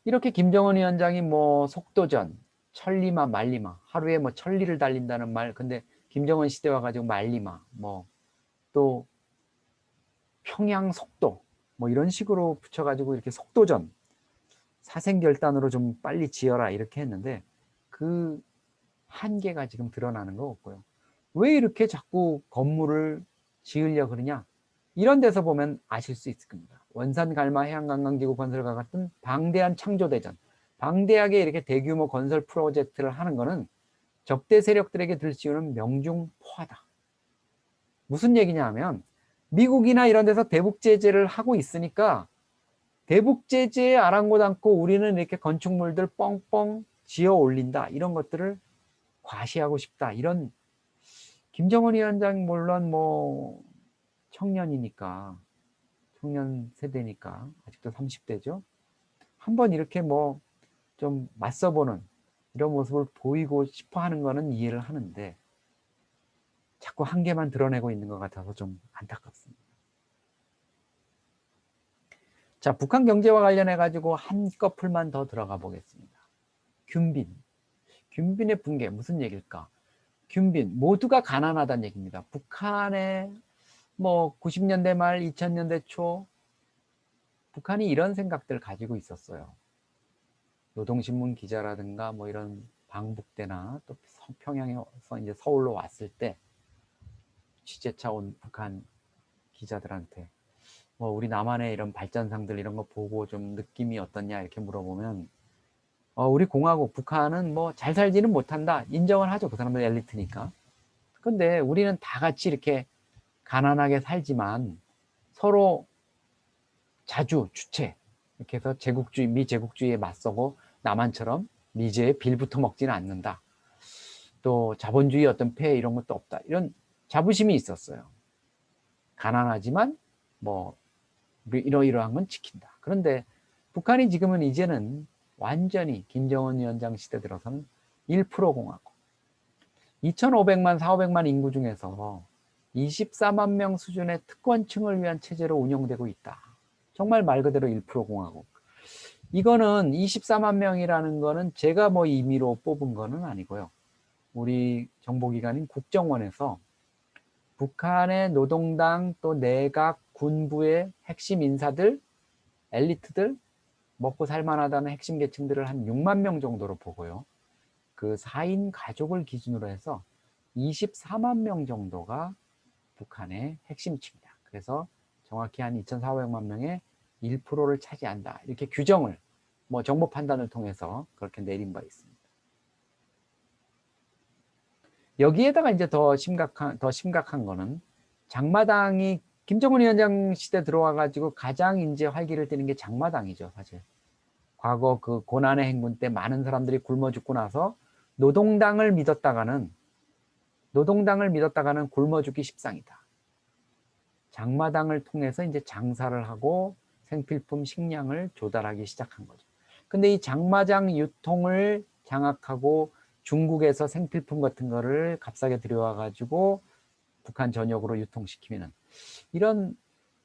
이렇게 김정은 위원장이 뭐 속도전, 천리마, 말리마 하루에 뭐 천리를 달린다는 말 근데 김정은 시대 와가지고 말리마 뭐 또 평양 속도 뭐 이런 식으로 붙여가지고 이렇게 속도전 사생결단으로 좀 빨리 지어라 이렇게 했는데 그 한계가 지금 드러나는 거 없고요. 왜 이렇게 자꾸 건물을 지으려 그러냐? 이런 데서 보면 아실 수 있을 겁니다. 원산 갈마 해양관광기구 건설과 같은 방대한 창조대전, 방대하게 이렇게 대규모 건설 프로젝트를 하는 거는 적대 세력들에게 들씌우는 명중포하다. 무슨 얘기냐 하면 미국이나 이런 데서 대북 제재를 하고 있으니까 대북 제재에 아랑곳 않고 우리는 이렇게 건축물들 뻥뻥 지어 올린다. 이런 것들을 과시하고 싶다. 이런 김정은 위원장 물론 뭐 청년이니까 청년 세대니까 아직도 30대죠. 한번 이렇게 뭐 좀 맞서보는 이런 모습을 보이고 싶어 하는 거는 이해를 하는데 자꾸 한계만 드러내고 있는 것 같아서 좀 안타깝습니다. 자, 북한 경제와 관련해 가지고 한 커플만 더 들어가 보겠습니다. 균빈의 붕괴 무슨 얘기일까? 균빈 모두가 가난하다는 얘기입니다. 북한의 뭐 90년대 말 2000년대 초 북한이 이런 생각들 가지고 있었어요. 노동신문 기자라든가 뭐 이런 방북대나 또 평양에서 이제 서울로 왔을 때 취재차 온 북한 기자들한테 뭐 우리 남한의 이런 발전상들 이런 거 보고 좀 느낌이 어떻냐 이렇게 물어보면 우리 공화국 북한은 뭐 잘 살지는 못한다 인정을 하죠. 그 사람들 엘리트니까. 근데 우리는 다 같이 이렇게 가난하게 살지만 서로 자주 주체 이렇게 해서 제국주의 미제국주의에 맞서고 남한처럼 미제에 빌붙어 먹지는 않는다. 또 자본주의 어떤 폐해 이런 것도 없다. 이런 자부심이 있었어요. 가난하지만 뭐 이러이러한 건 지킨다. 그런데 북한이 지금은 이제는 완전히 김정은 위원장 시대 들어서는 1% 공화국. 2,500만, 4,500만 인구 중에서 24만 명 수준의 특권층을 위한 체제로 운영되고 있다. 정말 말 그대로 1% 공화국. 이거는 24만 명이라는 거는 제가 뭐 임의로 뽑은 거는 아니고요. 우리 정보기관인 국정원에서 북한의 노동당 또 내각 군부의 핵심 인사들, 엘리트들, 먹고 살만하다는 핵심 계층들을 한 6만 명 정도로 보고요. 그 4인 가족을 기준으로 해서 24만 명 정도가 북한의 핵심층이다. 그래서 정확히 한 2,400만 명의 1%를 차지한다. 이렇게 규정을 뭐 정보 판단을 통해서 그렇게 내린 바 있습니다. 여기에다가 이제 더 심각한 거는 장마당이 김정은 위원장 시대 들어와 가지고 가장 이제 활기를 띠는 게 장마당이죠, 사실. 과거 그 고난의 행군 때 많은 사람들이 굶어 죽고 나서 노동당을 믿었다가는 굶어 죽기 십상이다. 장마당을 통해서 이제 장사를 하고 생필품 식량을 조달하기 시작한 거죠. 근데 이 장마당 유통을 장악하고 중국에서 생필품 같은 거를 값싸게 들여와 가지고 북한 전역으로 유통시키면은 이런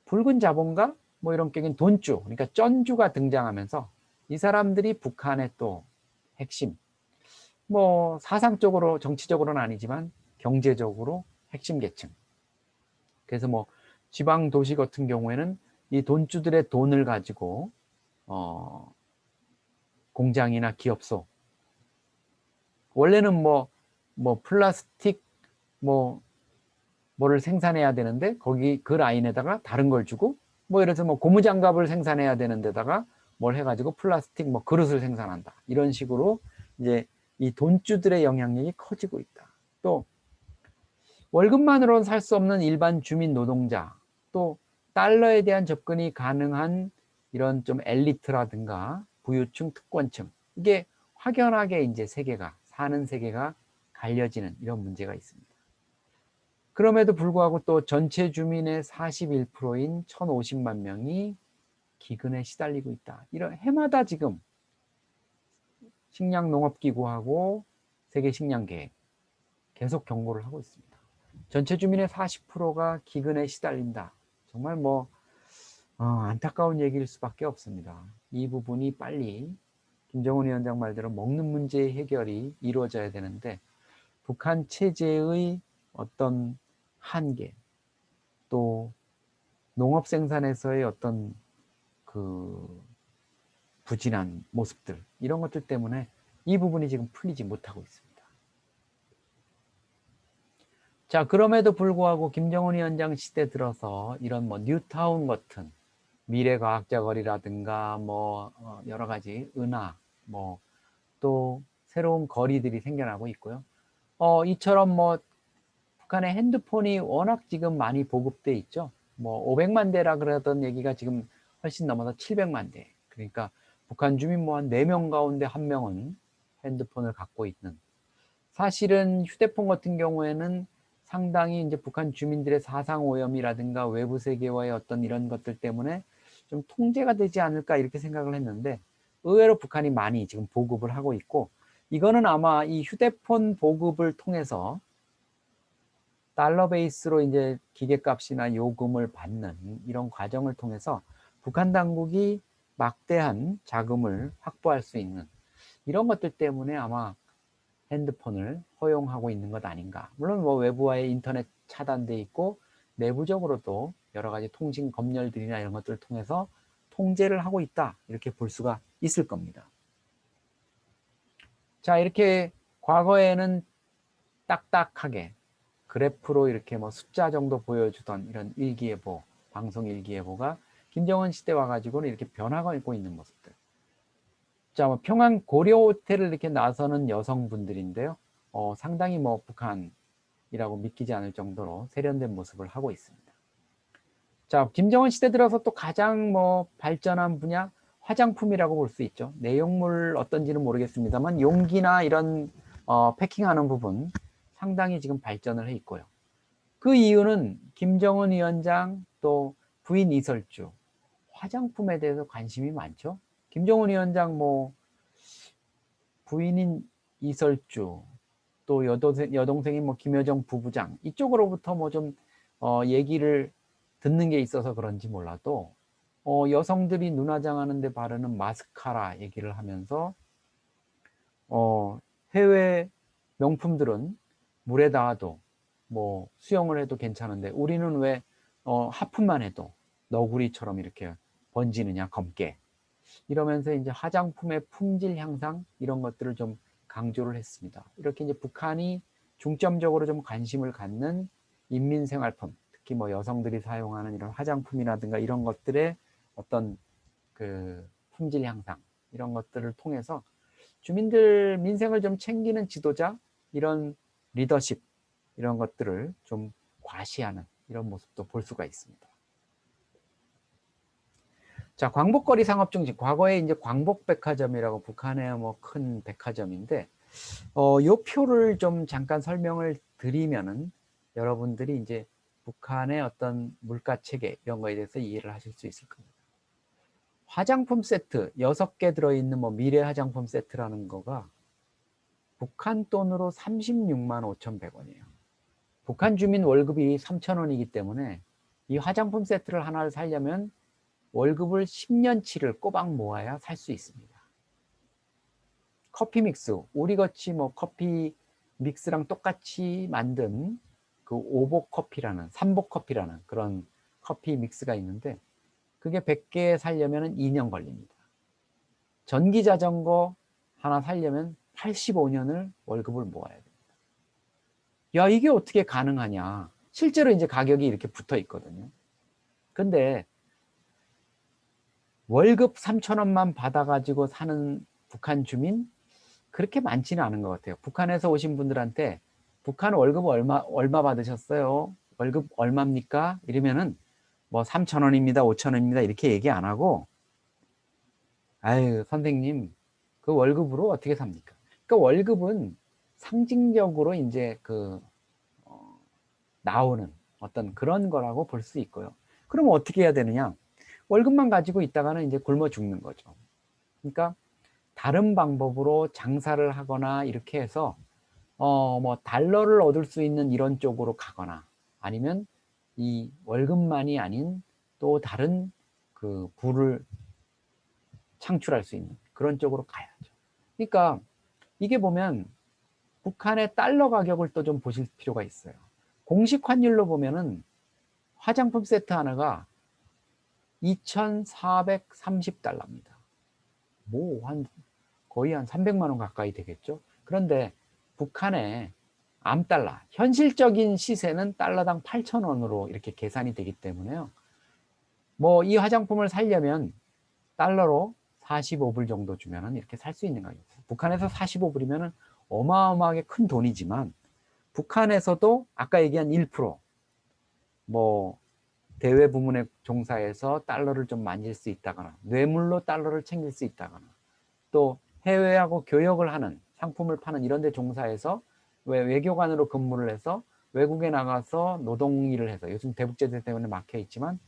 붉은 자본가 뭐 이런 격인 돈주, 그러니까 쩐주가 등장하면서 이 사람들이 북한의 또 핵심, 뭐 사상적으로 정치적으로는 아니지만 경제적으로 핵심 계층. 그래서 뭐 지방 도시 같은 경우에는 이 돈주들의 돈을 가지고 공장이나 기업소, 원래는 뭐 플라스틱 뭐를 생산해야 되는데 거기 그 라인에다가 다른 걸 주고 뭐 예를 들어서 뭐 고무장갑을 생산해야 되는 데다가 뭘 해가지고 플라스틱 뭐 그릇을 생산한다. 이런 식으로 이제 이 돈주들의 영향력이 커지고 있다. 또 월급만으로는 살 수 없는 일반 주민 노동자, 또 달러에 대한 접근이 가능한 이런 좀 엘리트라든가 부유층, 특권층, 이게 확연하게 이제 사는 세계가 갈려지는 이런 문제가 있습니다. 그럼에도 불구하고 또 전체 주민의 41%인 1,050만 명이 기근에 시달리고 있다. 이런 해마다 지금 식량농업기구하고 세계식량계획 계속 경고를 하고 있습니다. 전체 주민의 40%가 기근에 시달린다. 정말 뭐 안타까운 얘기일 수밖에 없습니다. 이 부분이 빨리 김정은 위원장 말대로 먹는 문제 해결이 이루어져야 되는데 북한 체제의 어떤 한계, 또 농업 생산에서의 어떤 그 부진한 모습들, 이런 것들 때문에 이 부분이 지금 풀리지 못하고 있습니다. 자, 그럼에도 불구하고 김정은 위원장 시대 들어서 이런 뭐 뉴타운 같은 미래과학자 거리라든가 뭐 여러 가지 은하, 뭐 또 새로운 거리들이 생겨나고 있고요. 이처럼 뭐 북한의 핸드폰이 워낙 지금 많이 보급돼 있죠. 뭐 500만 대라 그러던 얘기가 지금 훨씬 넘어서 700만 대. 그러니까 북한 주민 뭐 한 4명 가운데 1명은 핸드폰을 갖고 있는. 사실은 휴대폰 같은 경우에는 상당히 이제 북한 주민들의 사상 오염이라든가 외부 세계와의 어떤 이런 것들 때문에 좀 통제가 되지 않을까 이렇게 생각을 했는데 의외로 북한이 많이 지금 보급을 하고 있고, 이거는 아마 이 휴대폰 보급을 통해서 달러 베이스로 이제 기계값이나 요금을 받는 이런 과정을 통해서 북한 당국이 막대한 자금을 확보할 수 있는 이런 것들 때문에 아마 핸드폰을 허용하고 있는 것 아닌가. 물론 뭐 외부와의 인터넷 차단돼 있고 내부적으로도 여러 가지 통신 검열들이나 이런 것들을 통해서 통제를 하고 있다, 이렇게 볼 수가 있을 겁니다. 자, 이렇게 과거에는 딱딱하게 그래프로 이렇게 뭐 숫자 정도 보여주던 이런 일기예보, 방송 일기예보가 김정은 시대 와가지고는 이렇게 변화가 있는 모습들. 자, 뭐 평안 고려 호텔을 이렇게 나서는 여성분들인데요. 상당히 뭐 북한이라고 믿기지 않을 정도로 세련된 모습을 하고 있습니다. 자, 김정은 시대 들어서 또 가장 뭐 발전한 분야, 화장품이라고 볼 수 있죠. 내용물 어떤지는 모르겠습니다만 용기나 이런 패킹하는 부분 상당히 지금 발전을 해 있고요. 그 이유는 김정은 위원장 또 부인 이설주, 화장품에 대해서 관심이 많죠. 김정은 위원장 뭐 부인인 이설주, 또 여동생인 뭐 김여정 부부장, 이쪽으로부터 뭐 좀 얘기를 듣는 게 있어서 그런지 몰라도 여성들이 눈화장하는 데 바르는 마스카라 얘기를 하면서 해외 명품들은 물에 닿아도 뭐 수영을 해도 괜찮은데 우리는 왜 하품만 해도 너구리처럼 이렇게 번지느냐, 검게. 이러면서 이제 화장품의 품질 향상 이런 것들을 좀 강조를 했습니다. 이렇게 이제 북한이 중점적으로 좀 관심을 갖는 인민생활품, 특히 뭐 여성들이 사용하는 이런 화장품이라든가 이런 것들의 어떤 그 품질 향상 이런 것들을 통해서 주민들 민생을 좀 챙기는 지도자, 이런 리더십 이런 것들을 좀 과시하는 이런 모습도 볼 수가 있습니다. 자, 광복거리 상업중심, 과거에 이제 광복백화점이라고 북한의 뭐 큰 백화점인데, 요 표를 좀 잠깐 설명을 드리면은 여러분들이 이제 북한의 어떤 물가 체계 이런 거에 대해서 이해를 하실 수 있을 겁니다. 화장품 세트 6개 들어있는 뭐 미래 화장품 세트라는 거가 북한 돈으로 36만 5,100원이에요. 북한 주민 월급이 3,000원이기 때문에 이 화장품 세트를 하나를 사려면 월급을 10년치를 꼬박 모아야 살 수 있습니다. 커피 믹스, 우리같이 뭐 커피 믹스랑 똑같이 만든 그 오복 커피라는, 삼복 커피라는 그런 커피 믹스가 있는데 그게 100개 살려면 2년 걸립니다. 전기 자전거 하나 살려면 85년을 월급을 모아야 됩니다. 야, 이게 어떻게 가능하냐? 실제로 이제 가격이 이렇게 붙어 있거든요. 근데 월급 3,000원만 받아가지고 사는 북한 주민 그렇게 많지는 않은 것 같아요. 북한에서 오신 분들한테 북한 월급 얼마 받으셨어요? 월급 얼마입니까? 이러면은 뭐 3,000원입니다, 5,000원입니다 이렇게 얘기 안 하고, 아유 선생님 그 월급으로 어떻게 삽니까? 그러니까 월급은 상징적으로 이제 나오는 어떤 그런 거라고 볼 수 있고요. 그럼 어떻게 해야 되느냐? 월급만 가지고 있다가는 이제 굶어 죽는 거죠. 그러니까 다른 방법으로 장사를 하거나 이렇게 해서 뭐 달러를 얻을 수 있는 이런 쪽으로 가거나 아니면 이 월급만이 아닌 또 다른 그 부를 창출할 수 있는 그런 쪽으로 가야죠. 그러니까 이게 보면 북한의 달러 가격을 또 좀 보실 필요가 있어요. 공식 환율로 보면은 화장품 세트 하나가 2,430달러입니다. 뭐 거의 한 300만 원 가까이 되겠죠. 그런데 북한의 암달러, 현실적인 시세는 달러당 8,000원으로 이렇게 계산이 되기 때문에요. 뭐 이 화장품을 사려면 달러로 45불 정도 주면 이렇게 살 수 있는 가격이에요. 북한에서 45불이면 어마어마하게 큰 돈이지만 북한에서도 아까 얘기한 1%뭐 대외 부문에 종사해서 달러를 좀 만질 수 있다거나 뇌물로 달러를 챙길 수 있다거나 또 해외하고 교역을 하는 상품을 파는 이런 데 종사해서 외교관으로 근무를 해서 외국에 나가서 노동일을 해서 요즘 대북제재 때문에 막혀 있지만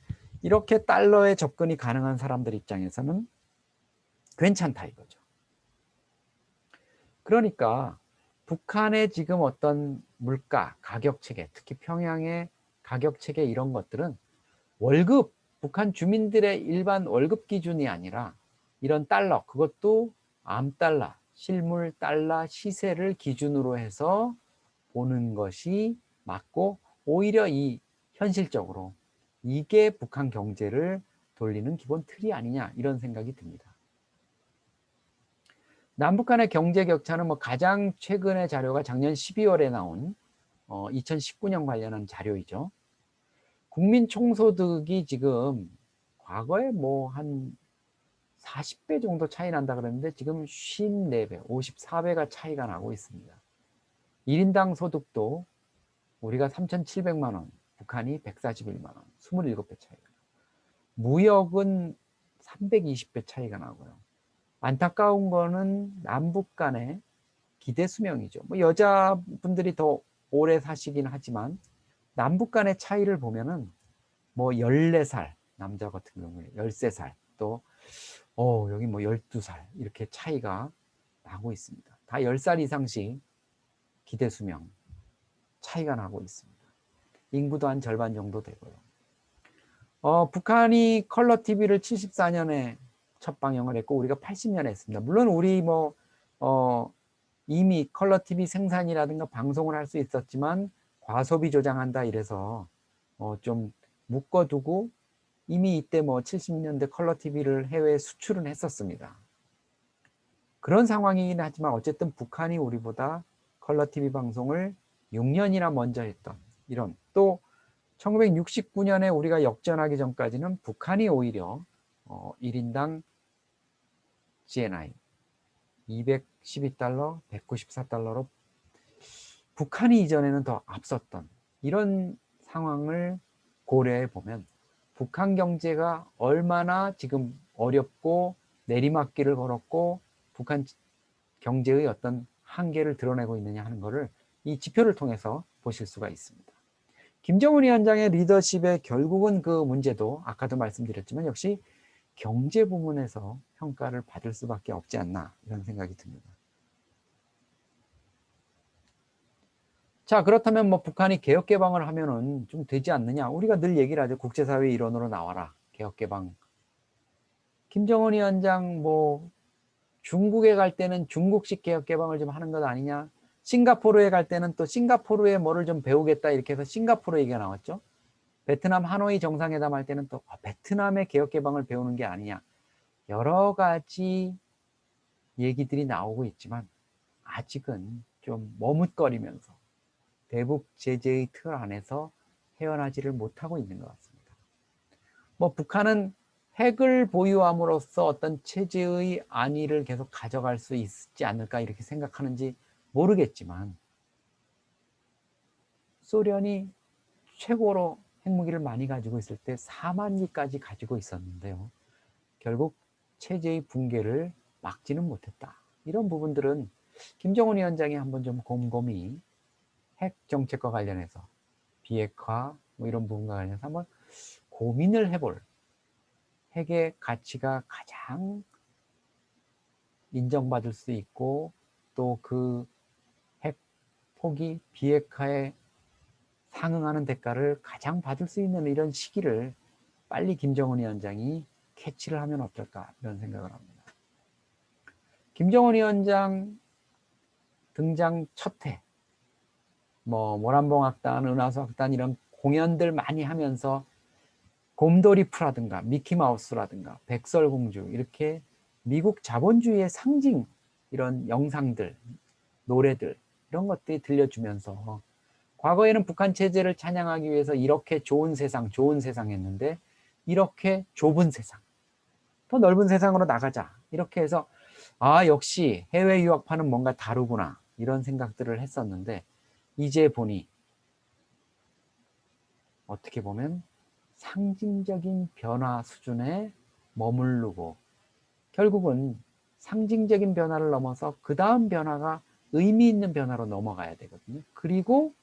이렇게 달러에 접근이 가능한 사람들 입장에서는 괜찮다 이거죠. 그러니까 북한의 지금 어떤 물가, 가격 체계, 특히 평양의 가격 체계 이런 것들은 월급, 북한 주민들의 일반 월급 기준이 아니라 이런 달러, 그것도 암달러, 실물 달러 시세를 기준으로 해서 보는 것이 맞고 오히려 이 현실적으로 이게 북한 경제를 돌리는 기본 틀이 아니냐 이런 생각이 듭니다. 남북 간의 경제 격차는 뭐 가장 최근의 자료가 작년 12월에 나온 2019년 관련한 자료이죠. 국민 총소득이 지금 과거에 뭐 한 40배 정도 차이 난다 그랬는데 지금 54배, 54배가 차이가 나고 있습니다. 1인당 소득도 우리가 3,700만 원, 북한이 141만 원, 27배 차이가 나요. 무역은 320배 차이가 나고요. 안타까운 거는 남북 간의 기대 수명이죠. 뭐 여자분들이 더 오래 사시긴 하지만 남북 간의 차이를 보면은 뭐 14살, 남자 같은 경우에 13살, 또 여기 뭐 12살 이렇게 차이가 나고 있습니다. 다 10살 이상씩 기대 수명 차이가 나고 있습니다. 인구도 한 절반 정도 되고요. 북한이 컬러 TV를 74년에 첫 방영을 했고 우리가 80년에 했습니다. 물론 우리 뭐 이미 컬러 TV 생산이라든가 방송을 할 수 있었지만 과소비 조장한다 이래서 좀 묶어두고 이미 이때 뭐 70년대 컬러 TV를 해외에 수출은 했었습니다. 그런 상황이긴 하지만 어쨌든 북한이 우리보다 컬러 TV 방송을 6년이나 먼저 했던 이런, 또 1969년에 우리가 역전하기 전까지는 북한이 오히려 1인당 GNI 212달러, 194달러로 북한이 이전에는 더 앞섰던 이런 상황을 고려해 보면 북한 경제가 얼마나 지금 어렵고 내리막길을 걸었고 북한 경제의 어떤 한계를 드러내고 있느냐 하는 것을 이 지표를 통해서 보실 수가 있습니다. 김정은 위원장의 리더십의 결국은 그 문제도 아까도 말씀드렸지만 역시 경제 부문에서 평가를 받을 수밖에 없지 않나 이런 생각이 듭니다. 자, 그렇다면 뭐 북한이 개혁 개방을 하면은 좀 되지 않느냐? 우리가 늘 얘기를 하죠. 국제사회 일원으로 나와라. 개혁 개방. 김정은 위원장 뭐 중국에 갈 때는 중국식 개혁 개방을 좀 하는 것 아니냐? 싱가포르에 갈 때는 또 싱가포르에 뭐를 좀 배우겠다 이렇게 해서 싱가포르 얘기가 나왔죠. 베트남 하노이 정상회담 할 때는 또 베트남의 개혁 개방을 배우는 게 아니냐. 여러 가지 얘기들이 나오고 있지만 아직은 좀 머뭇거리면서 대북 제재의 틀 안에서 헤어나지를 못하고 있는 것 같습니다. 뭐 북한은 핵을 보유함으로써 어떤 체제의 안위를 계속 가져갈 수 있지 않을까 이렇게 생각하는지 모르겠지만 소련이 최고로 핵무기를 많이 가지고 있을 때 4만 기까지 가지고 있었는데요. 결국 체제의 붕괴를 막지는 못했다. 이런 부분들은 김정은 위원장이 한번 좀 곰곰이 핵 정책과 관련해서 비핵화 뭐 이런 부분과 관련해서 한번 고민을 해볼, 핵의 가치가 가장 인정받을 수 있고 또 그 핵 포기 비핵화에 상응하는 대가를 가장 받을 수 있는 이런 시기를 빨리 김정은 위원장이 캐치를 하면 어떨까 이런 생각을 합니다. 김정은 위원장 등장 첫 해, 뭐 모란봉악단, 은하수악단 이런 공연들 많이 하면서 곰돌이푸라든가 미키마우스라든가 백설공주 이렇게 미국 자본주의의 상징 이런 영상들, 노래들 이런 것들이 들려주면서 과거에는 북한 체제를 찬양하기 위해서 이렇게 좋은 세상 했는데 이렇게 좁은 세상, 더 넓은 세상으로 나가자 이렇게 해서 역시 해외 유학파는 뭔가 다르구나 이런 생각들을 했었는데 이제 보니 어떻게 보면 상징적인 변화 수준에 머무르고 결국은 상징적인 변화를 넘어서 그 다음 변화가 의미 있는 변화로 넘어가야 되거든요. 그리고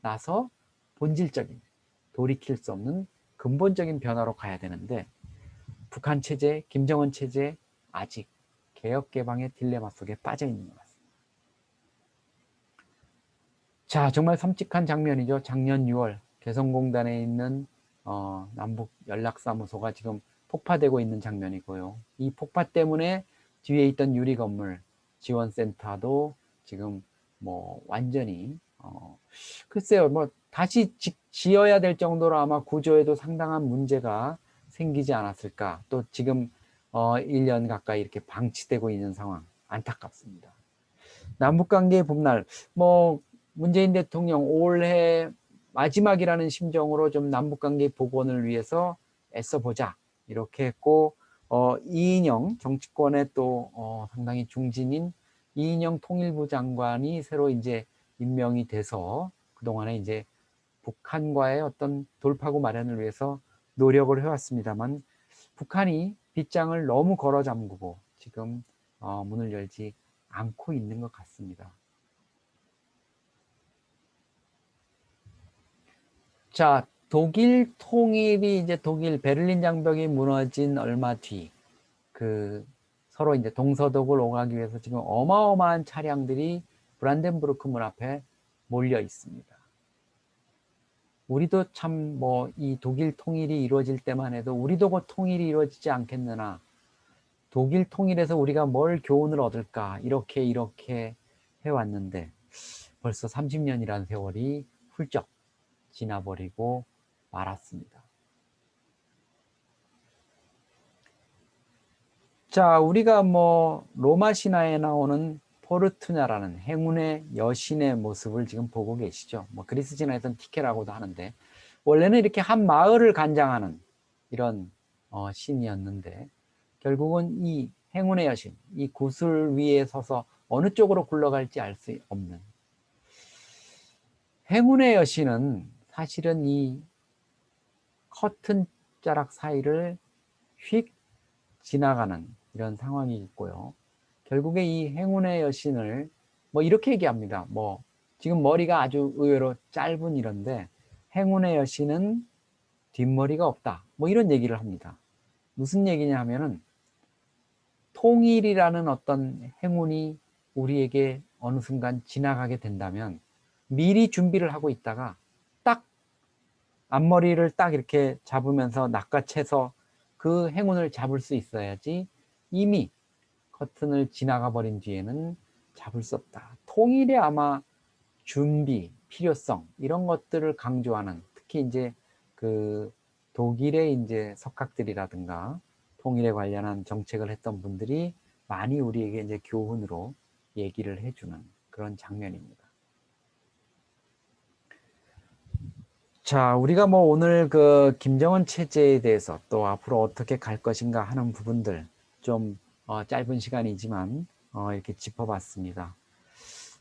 나서 본질적인, 돌이킬 수 없는 근본적인 변화로 가야 되는데 북한 체제, 김정은 체제 아직 개혁 개방의 딜레마 속에 빠져 있는 것 같습니다. 자, 정말 섬찟한 장면이죠. 작년 6월 개성공단에 있는 남북 연락사무소가 지금 폭파되고 있는 장면이고요. 이 폭파 때문에 뒤에 있던 유리 건물 지원센터도 지금 뭐 완전히 글쎄요, 뭐 다시 지어야 될 정도로 아마 구조에도 상당한 문제가 생기지 않았을까. 또 지금 1년 가까이 이렇게 방치되고 있는 상황, 안타깝습니다. 남북관계 봄날, 뭐 문재인 대통령 올해 마지막이라는 심정으로 좀 남북관계 복원을 위해서 애써보자 이렇게 했고, 이인영 정치권의 또 상당히 중진인 이인영 통일부 장관이 새로 이제 임명이 돼서 그동안에 이제 북한과의 어떤 돌파구 마련을 위해서 노력을 해왔습니다만, 북한이 빗장을 너무 걸어 잠그고 지금 문을 열지 않고 있는 것 같습니다. 자, 독일 통일이 이제 독일 베를린 장벽이 무너진 얼마 뒤, 그 서로 이제 동서독을 오가기 위해서 지금 어마어마한 차량들이 브란덴부르크 문 앞에 몰려 있습니다. 우리도 참 뭐 이 독일 통일이 이루어질 때만 해도 우리도 곧 통일이 이루어지지 않겠느나, 독일 통일에서 우리가 뭘 교훈을 얻을까 이렇게 해왔는데 벌써 30년이라는 세월이 훌쩍 지나버리고 말았습니다. 자, 우리가 뭐 로마 신화에 나오는 포르투냐라는 행운의 여신의 모습을 지금 보고 계시죠. 뭐 그리스 신화에서는 티케라고도 하는데, 원래는 이렇게 한 마을을 관장하는 이런 신이었는데, 결국은 이 행운의 여신, 이 구슬 위에 서서 어느 쪽으로 굴러갈지 알 수 없는 행운의 여신은 사실은 이 커튼 자락 사이를 휙 지나가는 이런 상황이 있고요. 결국에 이 행운의 여신을 뭐 이렇게 얘기합니다. 뭐 지금 머리가 아주 의외로 짧은 이런데, 행운의 여신은 뒷머리가 없다, 뭐 이런 얘기를 합니다. 무슨 얘기냐 하면은, 통일이라는 어떤 행운이 우리에게 어느 순간 지나가게 된다면 미리 준비를 하고 있다가 딱 앞머리를 딱 이렇게 잡으면서 낚아채서 그 행운을 잡을 수 있어야지, 이미 커튼을 지나가 버린 뒤에는 잡을 수 없다. 통일의 아마 준비, 필요성 이런 것들을 강조하는, 특히 이제 그 독일의 이제 석학들이라든가 통일에 관련한 정책을 했던 분들이 많이 우리에게 이제 교훈으로 얘기를 해주는 그런 장면입니다. 자, 우리가 뭐 오늘 그 김정은 체제에 대해서 또 앞으로 어떻게 갈 것인가 하는 부분들 좀 짧은 시간이지만 이렇게 짚어봤습니다.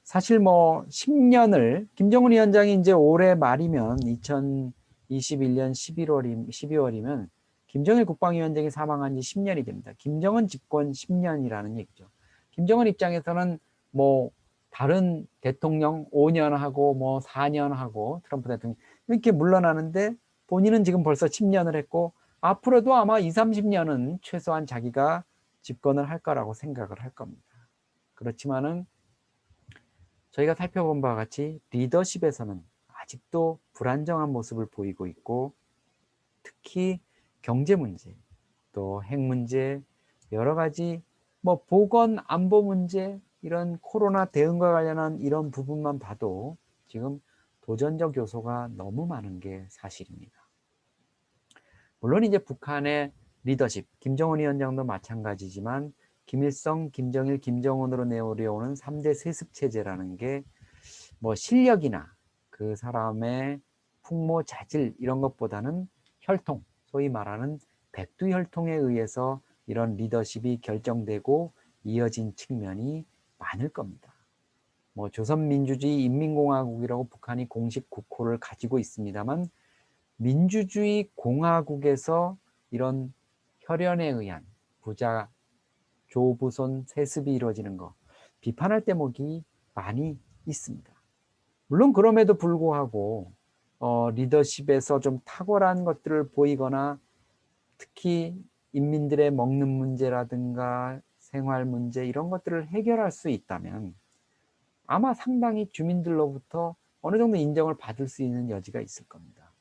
사실 뭐 10년을 김정은 위원장이 이제 올해 말이면 2021년 12월이면 김정일 국방위원장이 사망한 지 10년이 됩니다. 김정은 집권 10년이라는 얘기죠. 김정은 입장에서는 뭐 다른 대통령 5년 하고 뭐 4년 하고 트럼프 대통령 이렇게 물러나는데, 본인은 지금 벌써 10년을 했고 앞으로도 아마 20, 30년은 최소한 자기가 집권을 할 거라고 생각을 할 겁니다. 그렇지만은 저희가 살펴본 바와 같이 리더십에서는 아직도 불안정한 모습을 보이고 있고, 특히 경제 문제, 또 핵 문제, 여러 가지 뭐 보건 안보 문제, 이런 코로나 대응과 관련한 이런 부분만 봐도 지금 도전적 요소가 너무 많은 게 사실입니다. 물론 이제 북한의 리더십, 김정은 위원장도 마찬가지지만 김일성, 김정일, 김정은으로 내려오는 3대 세습 체제라는 게 뭐 실력이나 그 사람의 풍모 자질 이런 것보다는 혈통, 소위 말하는 백두혈통에 의해서 이런 리더십이 결정되고 이어진 측면이 많을 겁니다. 뭐 조선민주주의 인민공화국이라고 북한이 공식 국호를 가지고 있습니다만, 민주주의 공화국에서 이런 혈연에 의한 부자 조부손 세습이 이루어지는 거 비판할 대목이 많이 있습니다. 물론 그럼에도 불구하고 리더십에서 좀 탁월한 것들을 보이거나, 특히 인민들의 먹는 문제라든가 생활 문제 이런 것들을 해결할 수 있다면 아마 상당히 주민들로부터 어느 정도 인정을 받을 수 있는 여지가 있을 겁니다.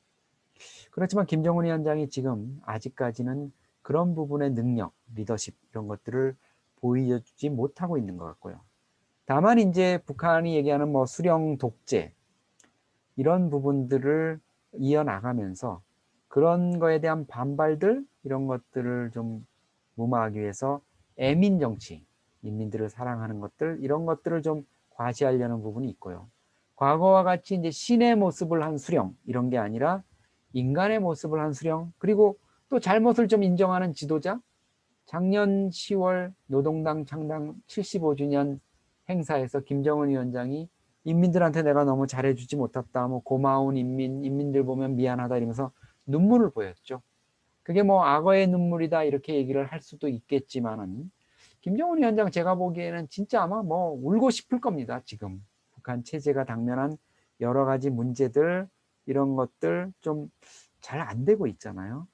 그렇지만 김정은 위원장이 지금 아직까지는 그런 부분의 능력, 리더십 이런 것들을 보여주지 못하고 있는 것 같고요. 다만 이제 북한이 얘기하는 뭐 수령 독재 이런 부분들을 이어나가면서 그런 거에 대한 반발들 이런 것들을 좀 무마하기 위해서 애민 정치, 인민들을 사랑하는 것들 이런 것들을 좀 과시하려는 부분이 있고요. 과거와 같이 이제 신의 모습을 한 수령 이런 게 아니라 인간의 모습을 한 수령, 그리고 또 잘못을 좀 인정하는 지도자. 작년 10월 노동당 창당 75주년 행사에서 김정은 위원장이 인민들한테 내가 너무 잘해주지 못했다, 뭐 고마운 인민들 보면 미안하다 이러면서 눈물을 보였죠. 그게 뭐 악어의 눈물이다 이렇게 얘기를 할 수도 있겠지만은 김정은 위원장 제가 보기에는 진짜 아마 뭐 울고 싶을 겁니다. 지금 북한 체제가 당면한 여러 가지 문제들 이런 것들 좀 잘 안 되고 있잖아요.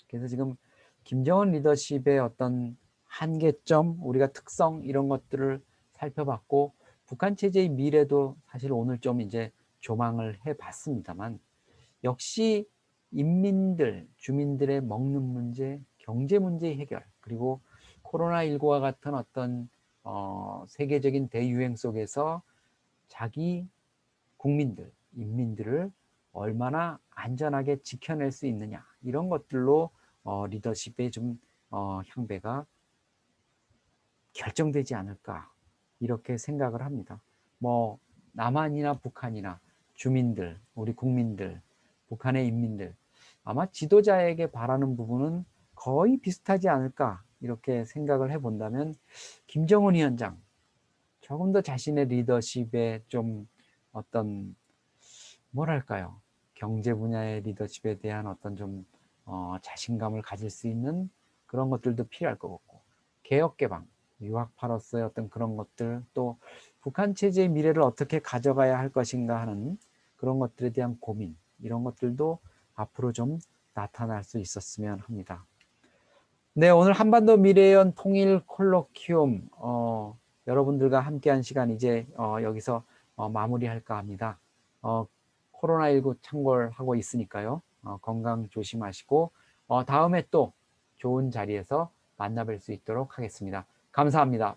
그래서 지금 김정은 리더십의 어떤 한계점, 우리가 특성 이런 것들을 살펴봤고 북한 체제의 미래도 사실 오늘 좀 이제 조망을 해봤습니다만 역시 인민들, 주민들의 먹는 문제, 경제 문제 해결, 그리고 코로나19와 같은 어떤 세계적인 대유행 속에서 자기 국민들, 인민들을 얼마나 안전하게 지켜낼 수 있느냐 이런 것들로 리더십의 좀 향배가 결정되지 않을까 이렇게 생각을 합니다. 뭐 남한이나 북한이나 주민들, 우리 국민들, 북한의 인민들 아마 지도자에게 바라는 부분은 거의 비슷하지 않을까 이렇게 생각을 해본다면 김정은 위원장 조금 더 자신의 리더십에 좀 어떤 뭐랄까요, 경제 분야의 리더십에 대한 어떤 좀 자신감을 가질 수 있는 그런 것들도 필요할 것 같고 개혁 개방, 유학파로서의 어떤 그런 것들, 또 북한 체제의 미래를 어떻게 가져가야 할 것인가 하는 그런 것들에 대한 고민 이런 것들도 앞으로 좀 나타날 수 있었으면 합니다. 네, 오늘 한반도 미래연 통일 콜로퀴움 여러분들과 함께한 시간 이제 여기서 마무리할까 합니다. 코로나19 창궐하고 있으니까요. 건강 조심하시고 다음에 또 좋은 자리에서 만나뵐 수 있도록 하겠습니다. 감사합니다.